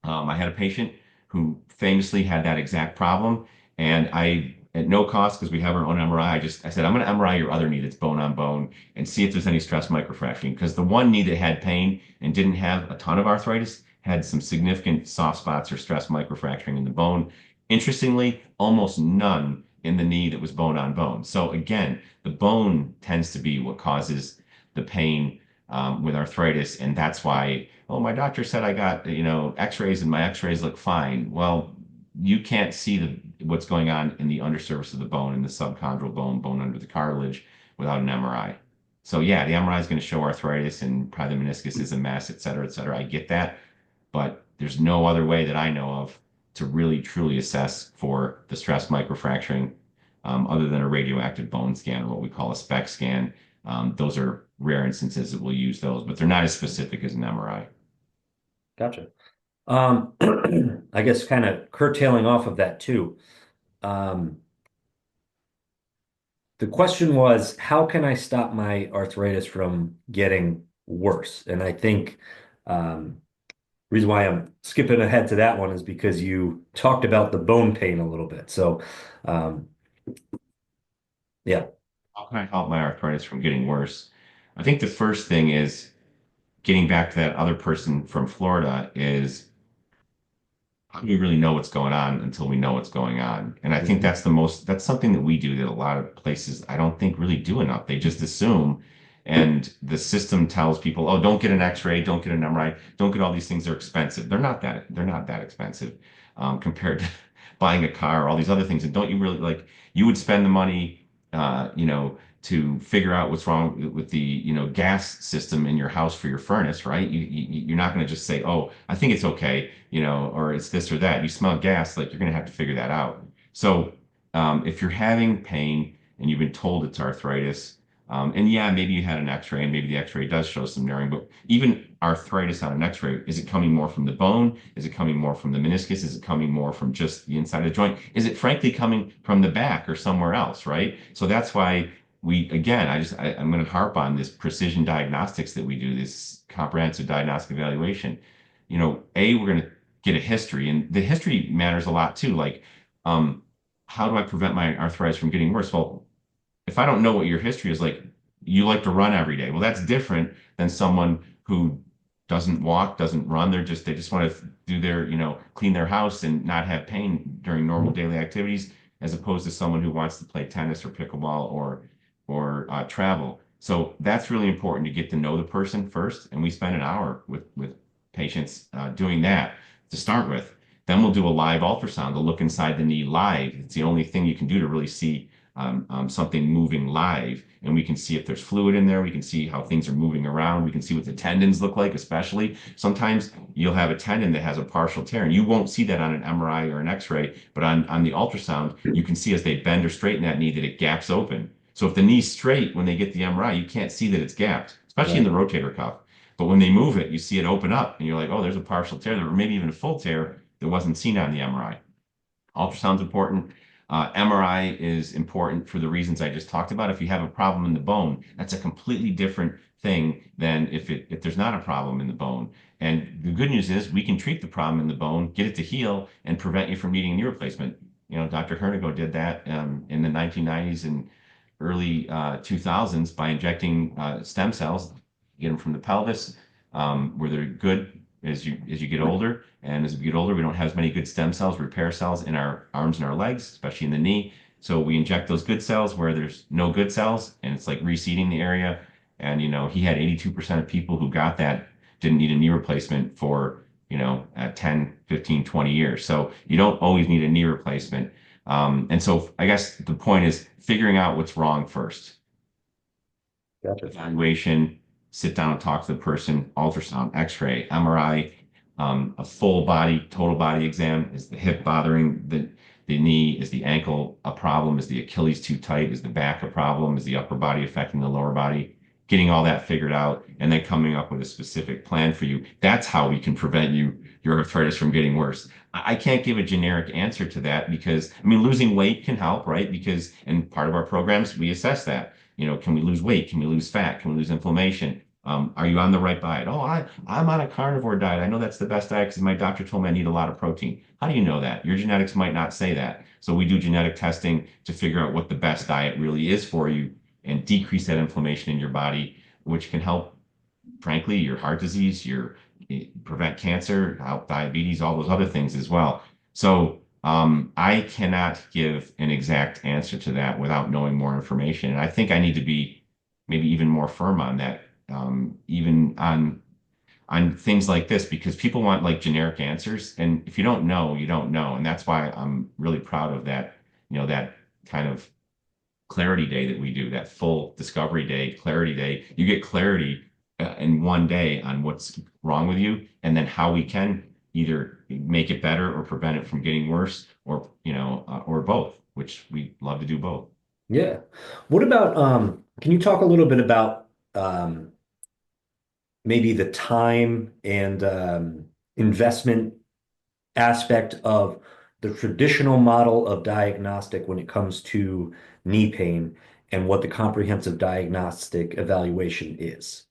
Speaker 2: I had a patient who famously had that exact problem. And I, at no cost, because we have our own MRI, I said, I'm going to MRI your other knee that's bone on bone and see if there's any stress microfracturing. Because the one knee that had pain and didn't have a ton of arthritis had some significant soft spots or stress microfracturing in the bone. Interestingly, almost none in the knee that was bone on bone. So again, the bone tends to be what causes the pain with arthritis, and that's why, oh, my doctor said I got, x-rays and my x-rays look fine. Well, you can't see what's going on in the undersurface of the bone, in the subchondral bone under the cartilage, without an MRI. So yeah, the MRI is going to show arthritis and probably the meniscus is a mess, et cetera, et cetera. I get that, but there's no other way that I know of to really truly assess for the stress microfracturing other than a radioactive bone scan or what we call a SPECT scan. Those are rare instances that we'll use those, but they're not as specific as an MRI.
Speaker 1: Gotcha. Um, I guess kind of curtailing off of that too. Um, the question was, how can I stop my arthritis from getting worse? And I think reason why I'm skipping ahead to that one is because you talked about the bone pain a little bit. So, um, yeah.
Speaker 2: How can I help my arthritis from getting worse? I think the first thing is getting back to that other person from Florida is how do we really know what's going on until we know what's going on? And I think
Speaker 1: Mhm.
Speaker 2: that's something that we do that a lot of places I don't think really do enough. They just assume, and the system tells people, oh, don't get an x-ray, don't get an MRI, don't get all these things. They're expensive. They're not that expensive compared to buying a car or all these other things. And don't you really like, you would spend the money, to figure out what's wrong with the, gas system in your house for your furnace, right? You're not going to just say, oh, I think it's okay, or it's this or that. You smell gas, like you're going to have to figure that out. So if you're having pain and you've been told it's arthritis, and yeah, maybe you had an x-ray and maybe the x-ray does show some narrowing, but even arthritis on an x-ray, is it coming more from the bone? Is it coming more from the meniscus? Is it coming more from just the inside of the joint? Is it frankly coming from the back or somewhere else, right? So that's why again, I'm going to harp on this precision diagnostics that we do, this comprehensive diagnostic evaluation. We're going to get a history, and the history matters a lot too. Like, um, how do I prevent my arthritis from getting worse? Well, if I don't know what your history is like, you like to run every day. Well, that's different than someone who doesn't walk, doesn't run. They just want to do their, clean their house and not have pain during normal daily activities, as opposed to someone who wants to play tennis or pickleball or travel. So that's really important to get to know the person first. And we spend an hour with patients doing that to start with. Then we'll do a live ultrasound to look inside the knee live. It's the only thing you can do to really see something moving live, and we can see if there's fluid in there. We can see how things are moving around. We can see what the tendons look like, especially. Sometimes you'll have a tendon that has a partial tear, and you won't see that on an MRI or an X-ray, but on the ultrasound, you can see as they bend or straighten that knee that it gaps open. So if the knee's straight when they get the MRI, you can't see that it's gapped, especially in the
Speaker 1: Right.
Speaker 2: rotator cuff. But when they move it, you see it open up, and you're like, oh, there's a partial tear there, or maybe even a full tear that wasn't seen on the MRI. Ultrasound's important. MRI is important for the reasons I just talked about. If you have a problem in the bone, that's a completely different thing than if there's not a problem in the bone. And the good news is we can treat the problem in the bone, get it to heal, and prevent you from needing knee replacement. Dr. Hernigo did that in the 1990s and early 2000s by injecting stem cells, get them from the pelvis, where they're good as you get older. And as we get older, we don't have as many good stem cells, repair cells in our arms and our legs, especially in the knee. So we inject those good cells where there's no good cells, and it's like reseeding the area. And he had 82% of people who got that didn't need a knee replacement for 10, 15, 20 years. So you don't always need a knee replacement. And so I guess the point is figuring out what's wrong first.
Speaker 1: Gotcha.
Speaker 2: Evaluation, sit down and talk to the person, ultrasound, x-ray, MRI, a full body, total body exam. Is the hip bothering the knee? Is the ankle a problem? Is the Achilles too tight? Is the back a problem? Is the upper body affecting the lower body? Getting all that figured out and then coming up with a specific plan for you. That's how we can prevent your arthritis from getting worse. I can't give a generic answer to that because, I mean, losing weight can help, right? Because in part of our programs, we assess that. Can we lose weight? Can we lose fat? Can we lose inflammation? Are you on the right diet? Oh, I'm on a carnivore diet. I know that's the best diet because my doctor told me I need a lot of protein. How do you know that? Your genetics might not say that. So we do genetic testing to figure out what the best diet really is for you and decrease that inflammation in your body, which can help, frankly, your heart disease, your prevent cancer, help diabetes, all those other things as well. So I cannot give an exact answer to that without knowing more information. And I think I need to be maybe even more firm on that, even on things like this, because people want like generic answers. And if you don't know, you don't know. And that's why I'm really proud of that, that kind of clarity day that we do, that full discovery day, clarity day. You get clarity in one day on what's wrong with you, and then how we can either make it better or prevent it from getting worse, or or both, which we love to do both.
Speaker 1: Yeah. What about can you talk a little bit about um maybe the time and investment aspect of the traditional model of diagnostic when it comes to knee pain and what the comprehensive diagnostic evaluation is?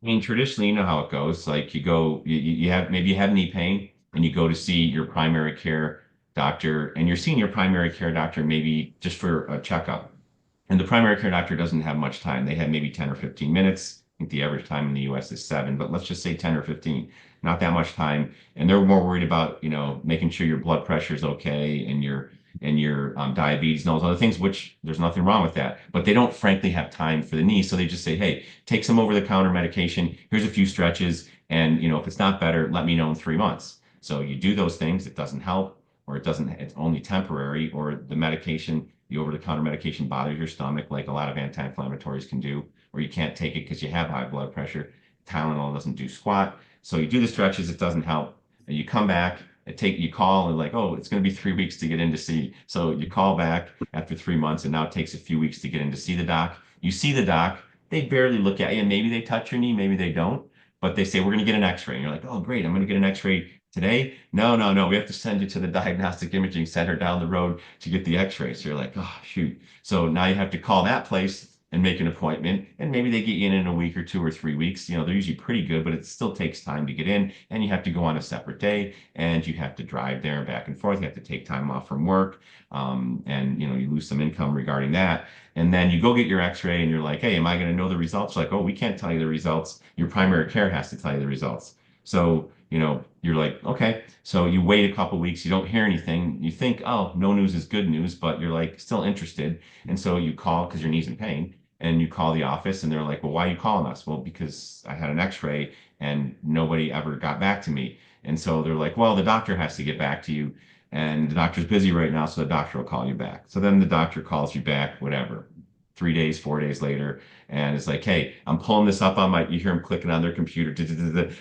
Speaker 2: I mean, traditionally, you know how it goes. Like you have maybe you have knee pain and you go to see your primary care doctor, and you're seeing your primary care doctor maybe just for a checkup. And the primary care doctor doesn't have much time. They have maybe 10 or 15 minutes. I think the average time in the US is 7, but let's just say 10 or 15, not that much time. And they're more worried about, making sure your blood pressure is okay and your diabetes and all those other things, which there's nothing wrong with that. But they don't frankly have time for the knee. So they just say, hey, take some over-the-counter medication. Here's a few stretches. And, if it's not better, let me know in 3 months. So you do those things. It doesn't help, or it's only temporary, or the medication, the over-the-counter medication bothers your stomach, like a lot of anti-inflammatories can do, or you can't take it because you have high blood pressure. Tylenol doesn't do squat. So you do the stretches, it doesn't help. And you come back, you call and like, oh, it's going to be 3 weeks to get in to see. So you call back after 3 months, and now it takes a few weeks to get in to see the doc. You see the doc, they barely look at you, and maybe they touch your knee, maybe they don't, but they say, we're going to get an x-ray. And you're like, oh, great, I'm going to get an x-ray today. No, no, no, we have to send you to the diagnostic imaging center down the road to get the x-ray. So you're like, oh, shoot. So now you have to call that place and make an appointment, and maybe they get you in a week or 2 or 3 weeks. They're usually pretty good, but it still takes time to get in, and you have to go on a separate day, and you have to drive there and back and forth. You have to take time off from work, and you lose some income regarding that. And then you go get your x-ray, and you're like, hey, am I going to know the results? Like, oh, we can't tell you the results. Your primary care has to tell you the results. So, you're like, okay. So you wait a couple weeks, you don't hear anything. You think, oh, no news is good news, but you're like still interested. And so you call because your knee's in pain, and you call the office, and they're like, well, why are you calling us? Well, because I had an x-ray and nobody ever got back to me. And so they're like, well, the doctor has to get back to you, and the doctor's busy right now, so the doctor will call you back. So then the doctor calls you back, whatever, 3 days, 4 days later, and it's like, hey, I'm pulling this up on you hear them clicking on their computer.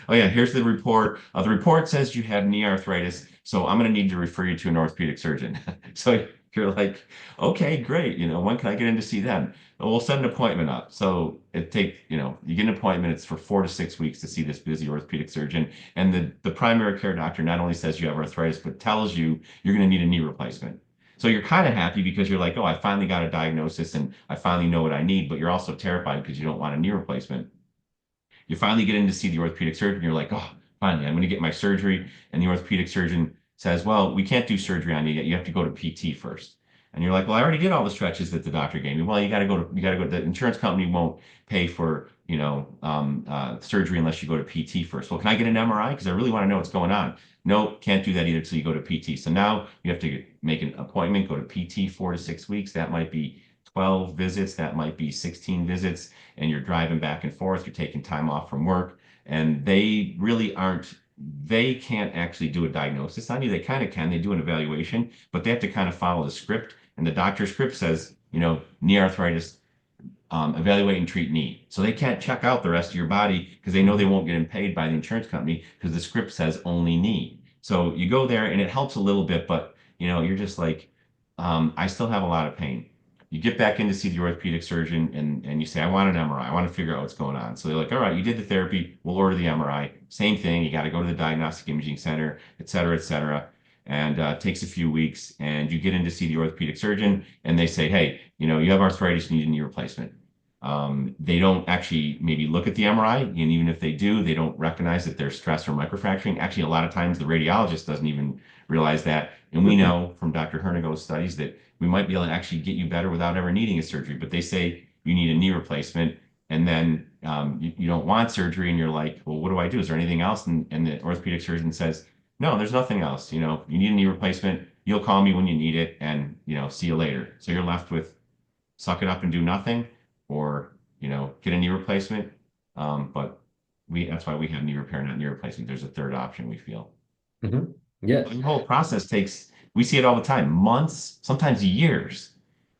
Speaker 2: Oh yeah, here's the report. The report says you have knee arthritis, so I'm going to need to refer you to an orthopedic surgeon. So you're like, okay, great. When can I get in to see them? We'll set an appointment up. So you get an appointment. It's for 4 to 6 weeks to see this busy orthopedic surgeon. And the primary care doctor not only says you have arthritis, but tells you you're going to need a knee replacement. So you're kind of happy because you're like, oh, I finally got a diagnosis and I finally know what I need, but you're also terrified because you don't want a knee replacement. You finally get in to see the orthopedic surgeon. You're like, oh, finally, I'm going to get my surgery. And the orthopedic surgeon says, well, we can't do surgery on you yet. You have to go to PT first. And you're like, well, I already did all the stretches that the doctor gave me. Well, you got to go. The insurance company won't pay for, surgery unless you go to PT first. Well, can I get an MRI? Because I really want to know what's going on. No, can't do that either until you go to PT. So now you have to make an appointment, go to PT 4 to 6 weeks. That might be 12 visits. That might be 16 visits. And you're driving back and forth. You're taking time off from work. And they can't actually do a diagnosis on you. They kind of can. They do an evaluation, but they have to kind of follow the script. And the doctor's script says, knee arthritis, evaluate and treat knee. So they can't check out the rest of your body because they know they won't get paid by the insurance company because the script says only knee. So you go there and it helps a little bit, but you're just like, I still have a lot of pain. You get back in to see the orthopedic surgeon and you say, I want an MRI. I want to figure out what's going on. So they're like, all right, you did the therapy. We'll order the MRI. Same thing. You got to go to the diagnostic imaging center, et cetera, et cetera. And it takes a few weeks and you get in to see the orthopedic surgeon and they say, hey, you have arthritis, you need a knee replacement. They don't actually maybe look at the MRI, and even if they do, they don't recognize that there's stress or microfracturing. Actually, a lot of times the radiologist doesn't even realize that. And we know from Dr. Hernigo's studies that we might be able to actually get you better without ever needing a surgery. But they say you need a knee replacement, and then you don't want surgery, and you're like, well, what do I do? Is there anything else? And the orthopedic surgeon says, no, there's nothing else. You need a knee replacement. You'll call me when you need it, and see you later. So you're left with suck it up and do nothing, or get a knee replacement. But that's why we have knee repair, not knee replacement. There's a third option, we feel.
Speaker 1: Mhm. Yeah.
Speaker 2: The whole process takes, we see it all the time, months, sometimes years,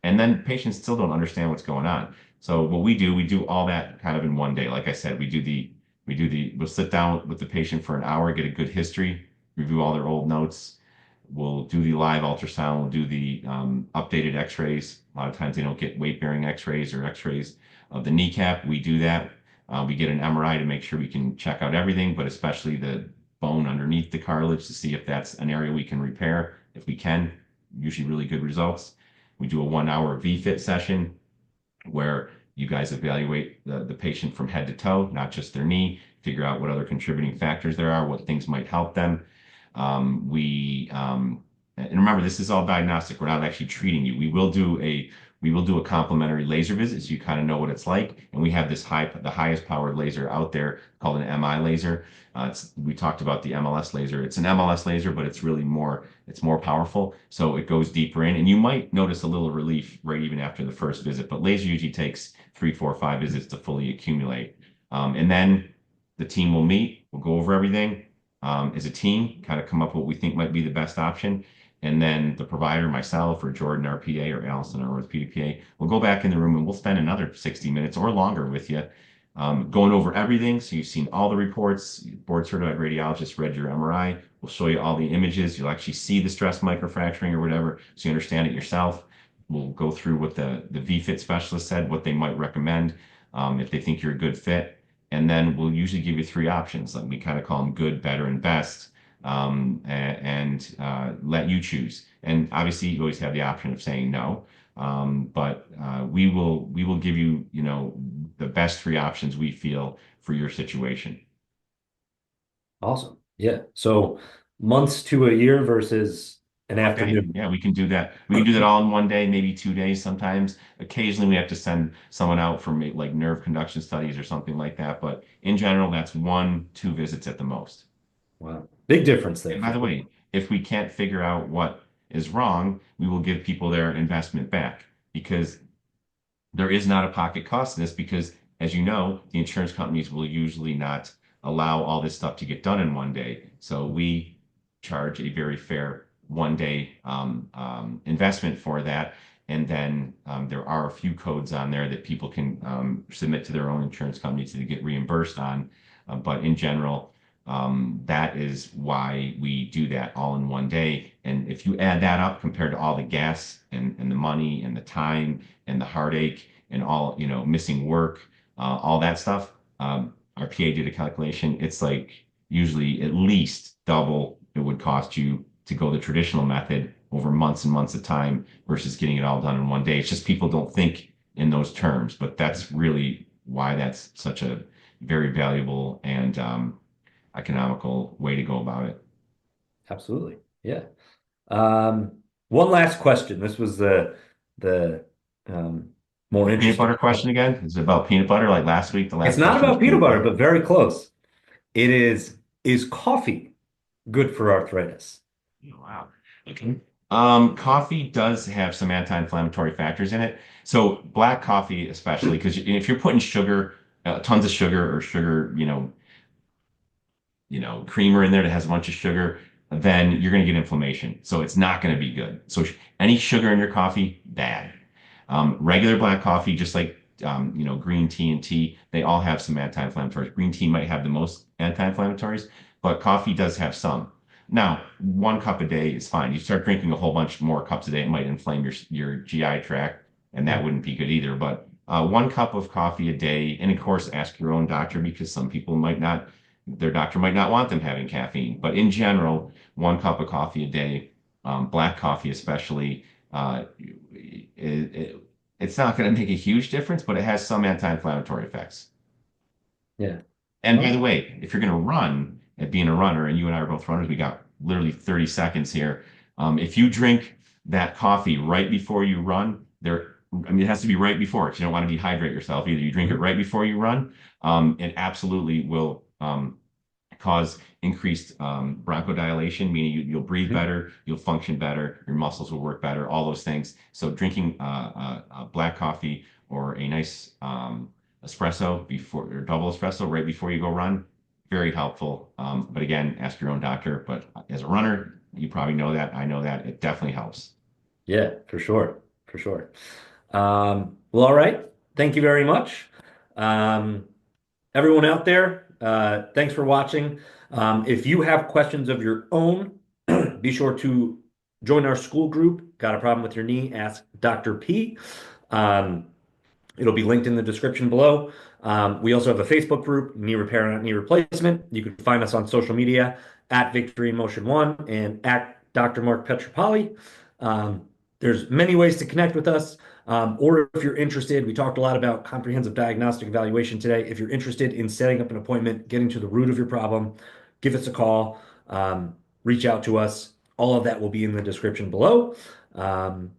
Speaker 2: and then patients still don't understand what's going on. So what we do all that kind of in one day. Like I said, we'll sit down with the patient for an hour, get a good history, review all their old notes. We'll do the live ultrasound. We'll do the updated X-rays. A lot of times they don't get weight-bearing X-rays or X-rays of the kneecap. We do that. We get an MRI to make sure we can check out everything, but especially the bone underneath the cartilage to see if that's an area we can repair. If we can, usually really good results. We do a 1 hour VFit session where you guys evaluate the patient from head to toe, not just their knee, figure out what other contributing factors there are, what things might help them. And remember, this is all diagnostic. We're not actually treating you. We will do a complimentary laser visit so you kind of know what it's like. And we have the highest powered laser out there called an MI laser. We talked about the MLS laser. It's an MLS laser, but it's more powerful. So it goes deeper in, and you might notice a little relief right even after the first visit. But laser usually takes 3, 4, 5 visits to fully accumulate. And then the team will meet. We'll go over everything as a team, kind of come up with what we think might be the best option. And then the provider, myself or Jordan, our PA, or Allison, our orthopedic PA, will go back in the room and we'll spend another 60 minutes or longer with you, going over everything. So you've seen all the reports, board certified radiologist read your MRI. We'll show you all the images. You'll actually see the stress microfracturing or whatever, so you understand it yourself. We'll go through what the VFit specialist said, what they might recommend, if they think you're a good fit. And then we'll usually give you 3 options. Like we kind of call them good, better, and best, and let you choose. And obviously, you always have the option of saying no. But we will give you, the best 3 options we feel for your situation.
Speaker 1: Awesome. Yeah. So months to a year versus an
Speaker 2: Okay,
Speaker 1: afternoon.
Speaker 2: yeah, we can do that. We can do that all in one day, maybe 2 days sometimes. Occasionally, we have to send someone out for like nerve conduction studies or something like that. But in general, that's 1, 2 visits at the most.
Speaker 1: Wow. Big difference there
Speaker 2: And by
Speaker 1: for
Speaker 2: the
Speaker 1: sure.
Speaker 2: way, if we can't figure out what is wrong, we will give people their investment back because there is not a pocket cost in this because, as you know, the insurance companies will usually not allow all this stuff to get done in one day. So we charge a very fair 1 day investment for that. And then there are a few codes on there that people can submit to their own insurance company to get reimbursed on. But in general, that is why we do that all in one day. And if you add that up compared to all the gas and the money and the time and the heartache and all, missing work, all that stuff, our PA did a calculation. It's like usually at least double it would cost you to go the traditional method over months and months of time versus getting it all done in one day. It's just people don't think in those terms, but that's really why that's such a very valuable and economical way to go about it.
Speaker 1: Absolutely. Yeah. One last question. This was the more
Speaker 2: The peanut
Speaker 1: interesting
Speaker 2: butter
Speaker 1: part.
Speaker 2: question again? Is it about peanut butter like last week? The
Speaker 1: It's
Speaker 2: last
Speaker 1: not
Speaker 2: question was
Speaker 1: about peanut
Speaker 2: peanut
Speaker 1: butter,
Speaker 2: butter.
Speaker 1: but very close. It is coffee good for arthritis?
Speaker 2: Oh, wow. Okay. Coffee does have some anti-inflammatory factors in it. So black coffee, especially, because if you're putting sugar, tons of sugar or sugar, creamer in there that has a bunch of sugar, then you're going to get inflammation. So it's not going to be good. So any sugar in your coffee, bad. Regular black coffee, just like green tea and tea, they all have some anti-inflammatories. Green tea might have the most anti-inflammatories, but coffee does have some. Now, 1 cup a day is fine. You start drinking a whole bunch more cups a day, it might inflame your GI tract, and that wouldn't be good either. But 1 cup of coffee a day, and of course, ask your own doctor because some people might not, their doctor might not want them having caffeine. But in general, 1 cup of coffee a day, black coffee especially, it's not going to make a huge difference, but it has some anti-inflammatory effects.
Speaker 1: Yeah.
Speaker 2: And by the way, if you're going to run, and being a runner, and you and I are both runners, we got literally 30 seconds here. If you drink that coffee right before you run, it has to be right before because you don't want to dehydrate yourself either. You drink it right before you run, it absolutely will cause increased bronchodilation, meaning you'll breathe better, you'll function better, your muscles will work better, all those things. So drinking black coffee or a nice espresso before or double espresso right before you go run, very helpful. But again, ask your own doctor. But as a runner, you probably know that. I know that it definitely helps.
Speaker 1: Yeah, for sure. For sure. Well, all right. Thank you very much. Um, Everyone out there, thanks for watching. If you have questions of your own, be sure to join our Skool group. Got a problem with your knee? Ask Dr. P. Um, It'll be linked in the description below. We also have a Facebook group, Knee Repair, Not Knee Replacement. You can find us on social media at Victory in Motion One and at Dr. Marc Pietropaoli. There's many ways to connect with us. Or if you're interested, we talked a lot about comprehensive diagnostic evaluation today. If you're interested in setting up an appointment, getting to the root of your problem, give us a call, reach out to us. All of that will be in the description below. And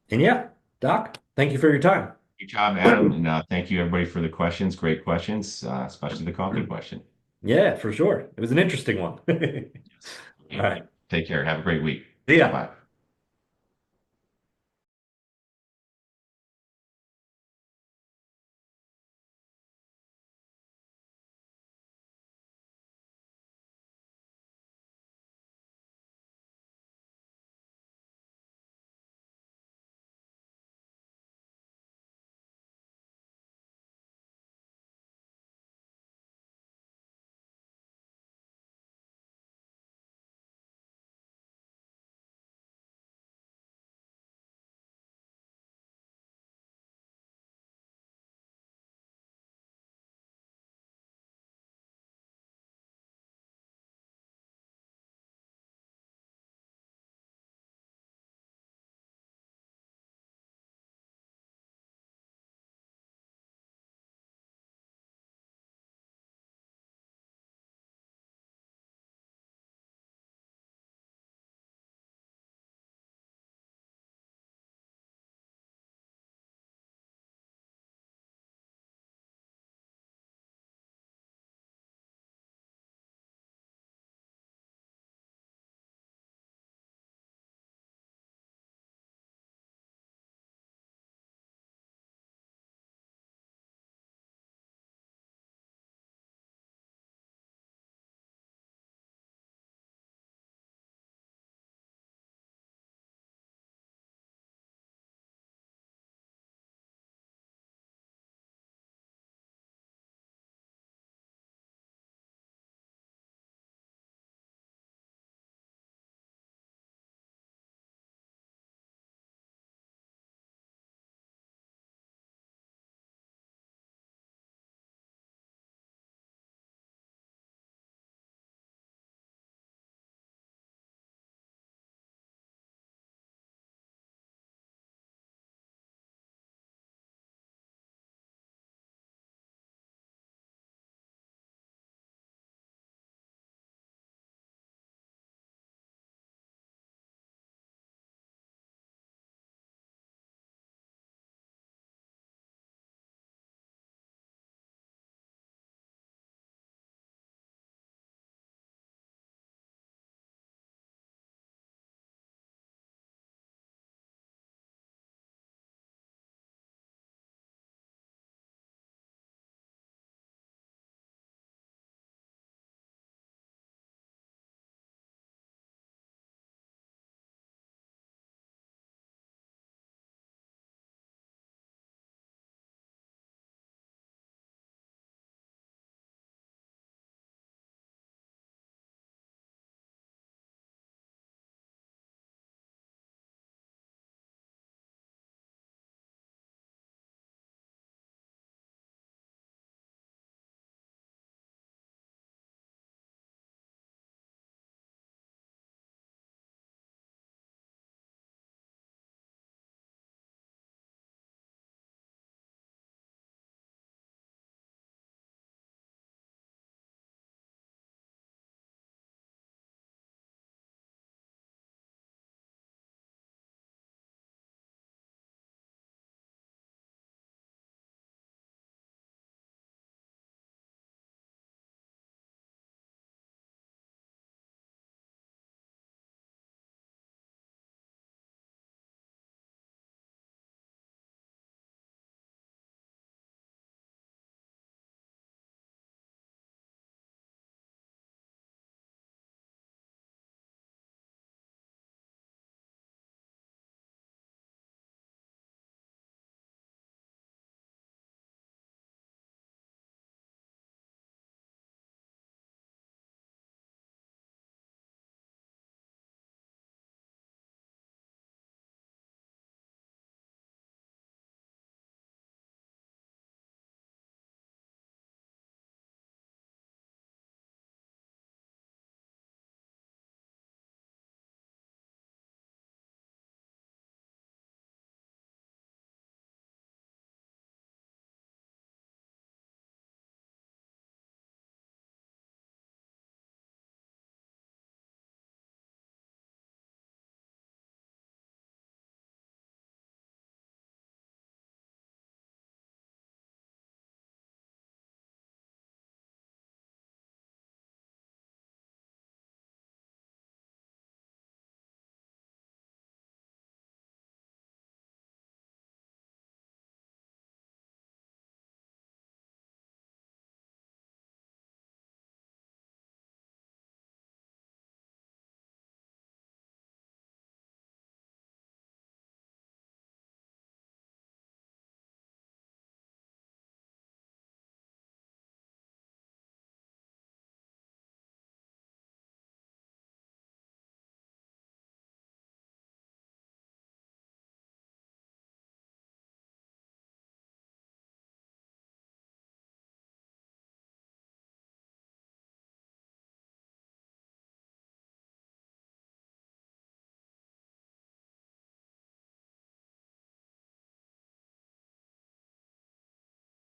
Speaker 1: yeah, Doc, thank you for your time.
Speaker 2: Good job, Adam, and thank you everybody for the questions. Great questions, especially the coffee question.
Speaker 1: Yeah, for sure. It was an interesting one. All right.
Speaker 2: Take care. Have a great week.
Speaker 1: See ya.
Speaker 2: Bye.